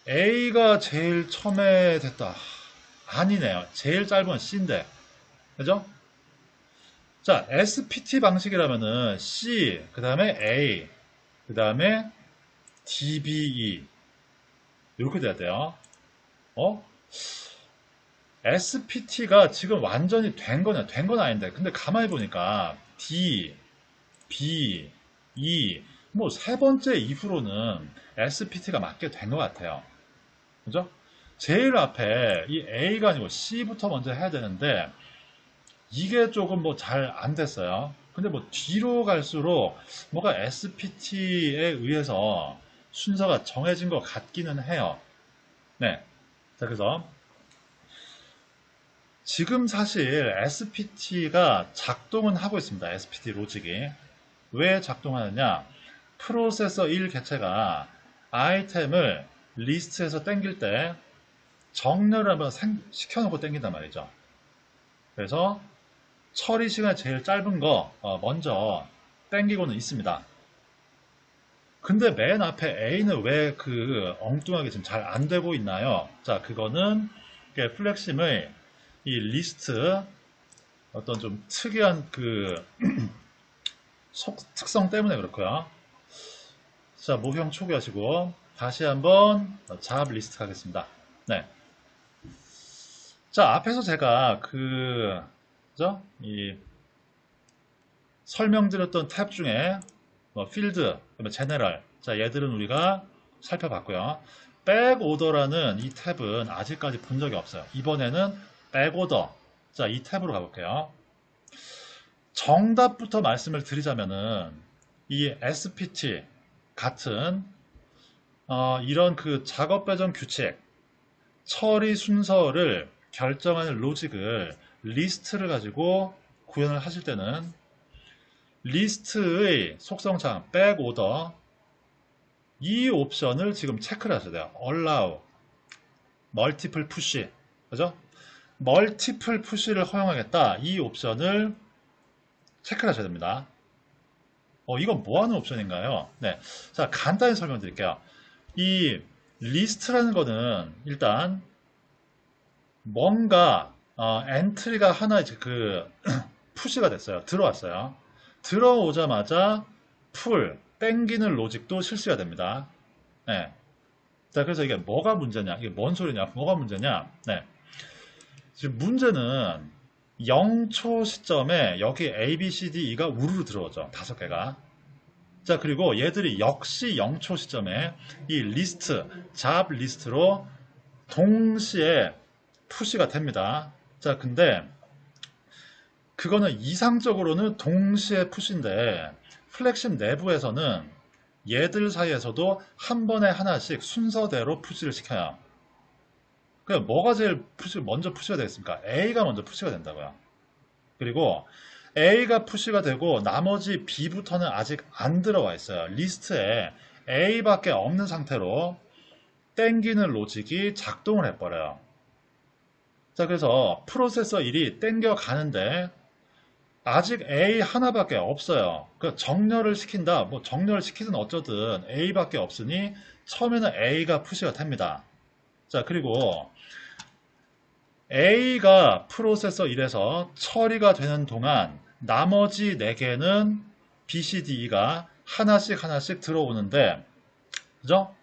A가 제일 처음에 됐다. 아니네요. 제일 짧은 건 C인데. 그죠? 자, SPT 방식이라면은 C, 그 다음에 A, 그 다음에 DBE. 이렇게 돼야 돼요. SPT가 지금 완전히 된 건 아닌데. 근데 가만히 보니까 D, B, E, 세 번째 이후로는 SPT가 맞게 된 것 같아요. 그죠? 제일 앞에 이 A가 아니고 C부터 먼저 해야 되는데, 이게 조금 잘 안 됐어요. 근데 뒤로 갈수록 뭐가 SPT에 의해서 순서가 정해진 것 같기는 해요. 네. 자, 그래서 지금 사실 SPT가 작동은 하고 있습니다. SPT 로직이. 왜 작동하느냐? 프로세서 1 개체가 아이템을 리스트에서 땡길 때 정렬을 한번 시켜놓고 땡긴단 말이죠. 그래서 처리 시간이 제일 짧은 거 먼저 땡기고는 있습니다. 근데 맨 앞에 A는 왜 엉뚱하게 지금 잘 안 되고 있나요? 자, 그거는 플렉심의 이 리스트 어떤 좀 특이한 특성 때문에 그렇고요. 자, 모형 초기화하시고 다시 한번 잡 리스트 하겠습니다. 네. 자, 앞에서 제가 그죠? 이 설명드렸던 탭 중에 필드, 제너럴, 자, 얘들은 우리가 살펴봤고요. 백오더라는 이 탭은 아직까지 본 적이 없어요. 이번에는 백오더, 자, 이 탭으로 가볼게요. 정답부터 말씀을 드리자면은 이 SPT 같은 이런 작업 배정 규칙, 처리 순서를 결정하는 로직을 리스트를 가지고 구현을 하실 때는 리스트의 속성창 백오더 이 옵션을 지금 체크를 하셔야 돼요. allow, multiple push, 그죠? multiple push를 허용하겠다. 이 옵션을 체크를 하셔야 됩니다. 이건 뭐 하는 옵션인가요? 네. 자, 간단히 설명드릴게요. 이 리스트라는 거는 일단 뭔가 엔트리가 하나 이제 푸시가 됐어요. 들어왔어요. 들어오자마자 풀, 땡기는 로직도 실시가 됩니다. 네. 자, 그래서 이게 뭐가 문제냐? 이게 뭔 소리냐? 뭐가 문제냐? 네. 지금 문제는 0초 시점에 여기 A, B, C, D, E가 우르르 들어오죠. 5개가. 자, 그리고 얘들이 역시 0초 시점에 이 리스트, 잡 리스트로 동시에 푸시가 됩니다. 자, 근데 그거는 이상적으로는 동시에 푸시인데 플렉심 내부에서는 얘들 사이에서도 한 번에 하나씩 순서대로 푸시를 시켜요. 그럼 뭐가 제일 먼저 푸시가 되겠습니까? A가 먼저 푸시가 된다고요. 그리고 A가 푸시가 되고 나머지 B부터는 아직 안 들어와 있어요. 리스트에 A밖에 없는 상태로 땡기는 로직이 작동을 해버려요. 자, 그래서 프로세서 1이 땡겨 가는데 아직 A 하나밖에 없어요. 그 정렬을 시킨다. 뭐 정렬을 시키든 어쩌든 A밖에 없으니 처음에는 A가 푸시가 됩니다. 자, 그리고 A가 프로세서 1에서 처리가 되는 동안 나머지 4개는 B, C, D, E가 하나씩 하나씩 들어오는데, 그죠?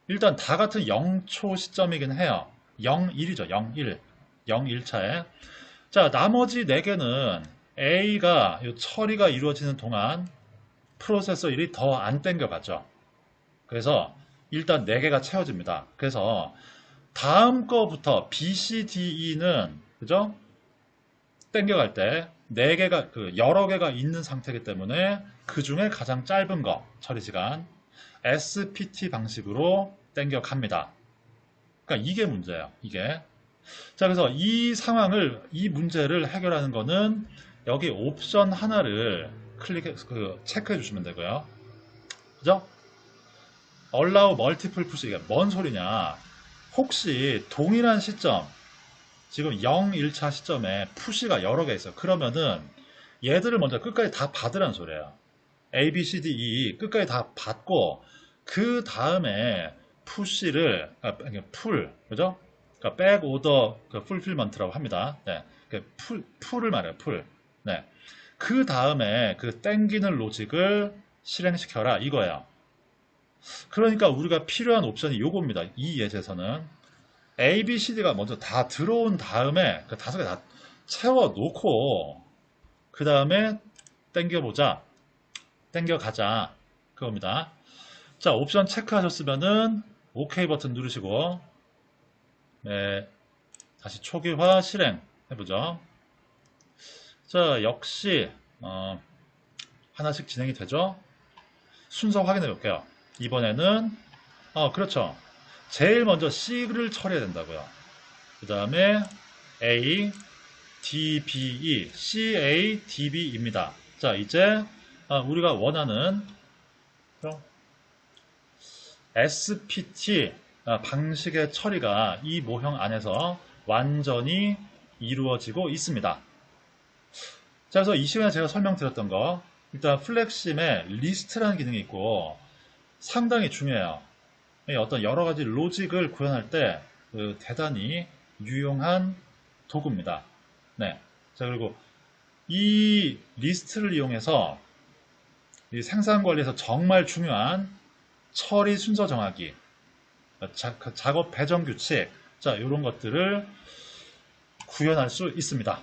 일단 다 같은 0초 시점이긴 해요. 0, 1이죠. 0, 1. 0, 1차에. 자, 나머지 4개는 A가 처리가 이루어지는 동안 프로세서 1이 더 안 땡겨가죠. 그래서 일단 4개가 채워집니다. 그래서 다음 거부터 B, C, D, E는 그죠? 땡겨갈 때 4개가 여러 개가 있는 상태이기 때문에 그 중에 가장 짧은 거 처리 시간 SPT 방식으로 땡겨갑니다. 그러니까 이게 문제예요. 이게. 자, 그래서 이 문제를 해결하는 거는 여기 옵션 하나를 체크해 주시면 되고요. 그죠? Allow Multiple Push. 이게 뭔 소리냐? 혹시 동일한 시점, 지금 0, 1차 시점에 푸시가 여러 개 있어요. 그러면은 얘들을 먼저 끝까지 다 받으라는 소리예요. A, B, C, D, E 끝까지 다 받고 그 다음에 푸시를 그죠? 그러니까 백오더 풀필먼트라고 합니다. 네, 풀을 말해요. 풀. 네, 그 다음에 그 땡기는 로직을 실행시켜라 이거예요. 그러니까 우리가 필요한 옵션이 요겁니다. 이 예제에서는 A, B, C, D가 먼저 다 들어온 다음에 그 5개 다 채워놓고 그 다음에 땡겨보자. 땡겨가자. 그겁니다. 자, 옵션 체크하셨으면은 OK 버튼 누르시고 네, 다시 초기화 실행 해보죠. 자, 역시 하나씩 진행이 되죠. 순서 확인해 볼게요. 이번에는 그렇죠. 제일 먼저 C를 처리해야 된다고요. 그 다음에 A, D, B, E, C, A, D, B입니다. 자, 이제 우리가 원하는 SPT 방식의 처리가 이 모형 안에서 완전히 이루어지고 있습니다. 자, 그래서 이 시간에 제가 설명드렸던 거 일단 플렉심에 리스트라는 기능이 있고 상당히 중요해요. 어떤 여러 가지 로직을 구현할 때 대단히 유용한 도구입니다. 네. 자, 그리고 이 리스트를 이용해서 이 생산 관리에서 정말 중요한 처리 순서 정하기, 작업 배정 규칙, 자, 이런 것들을 구현할 수 있습니다.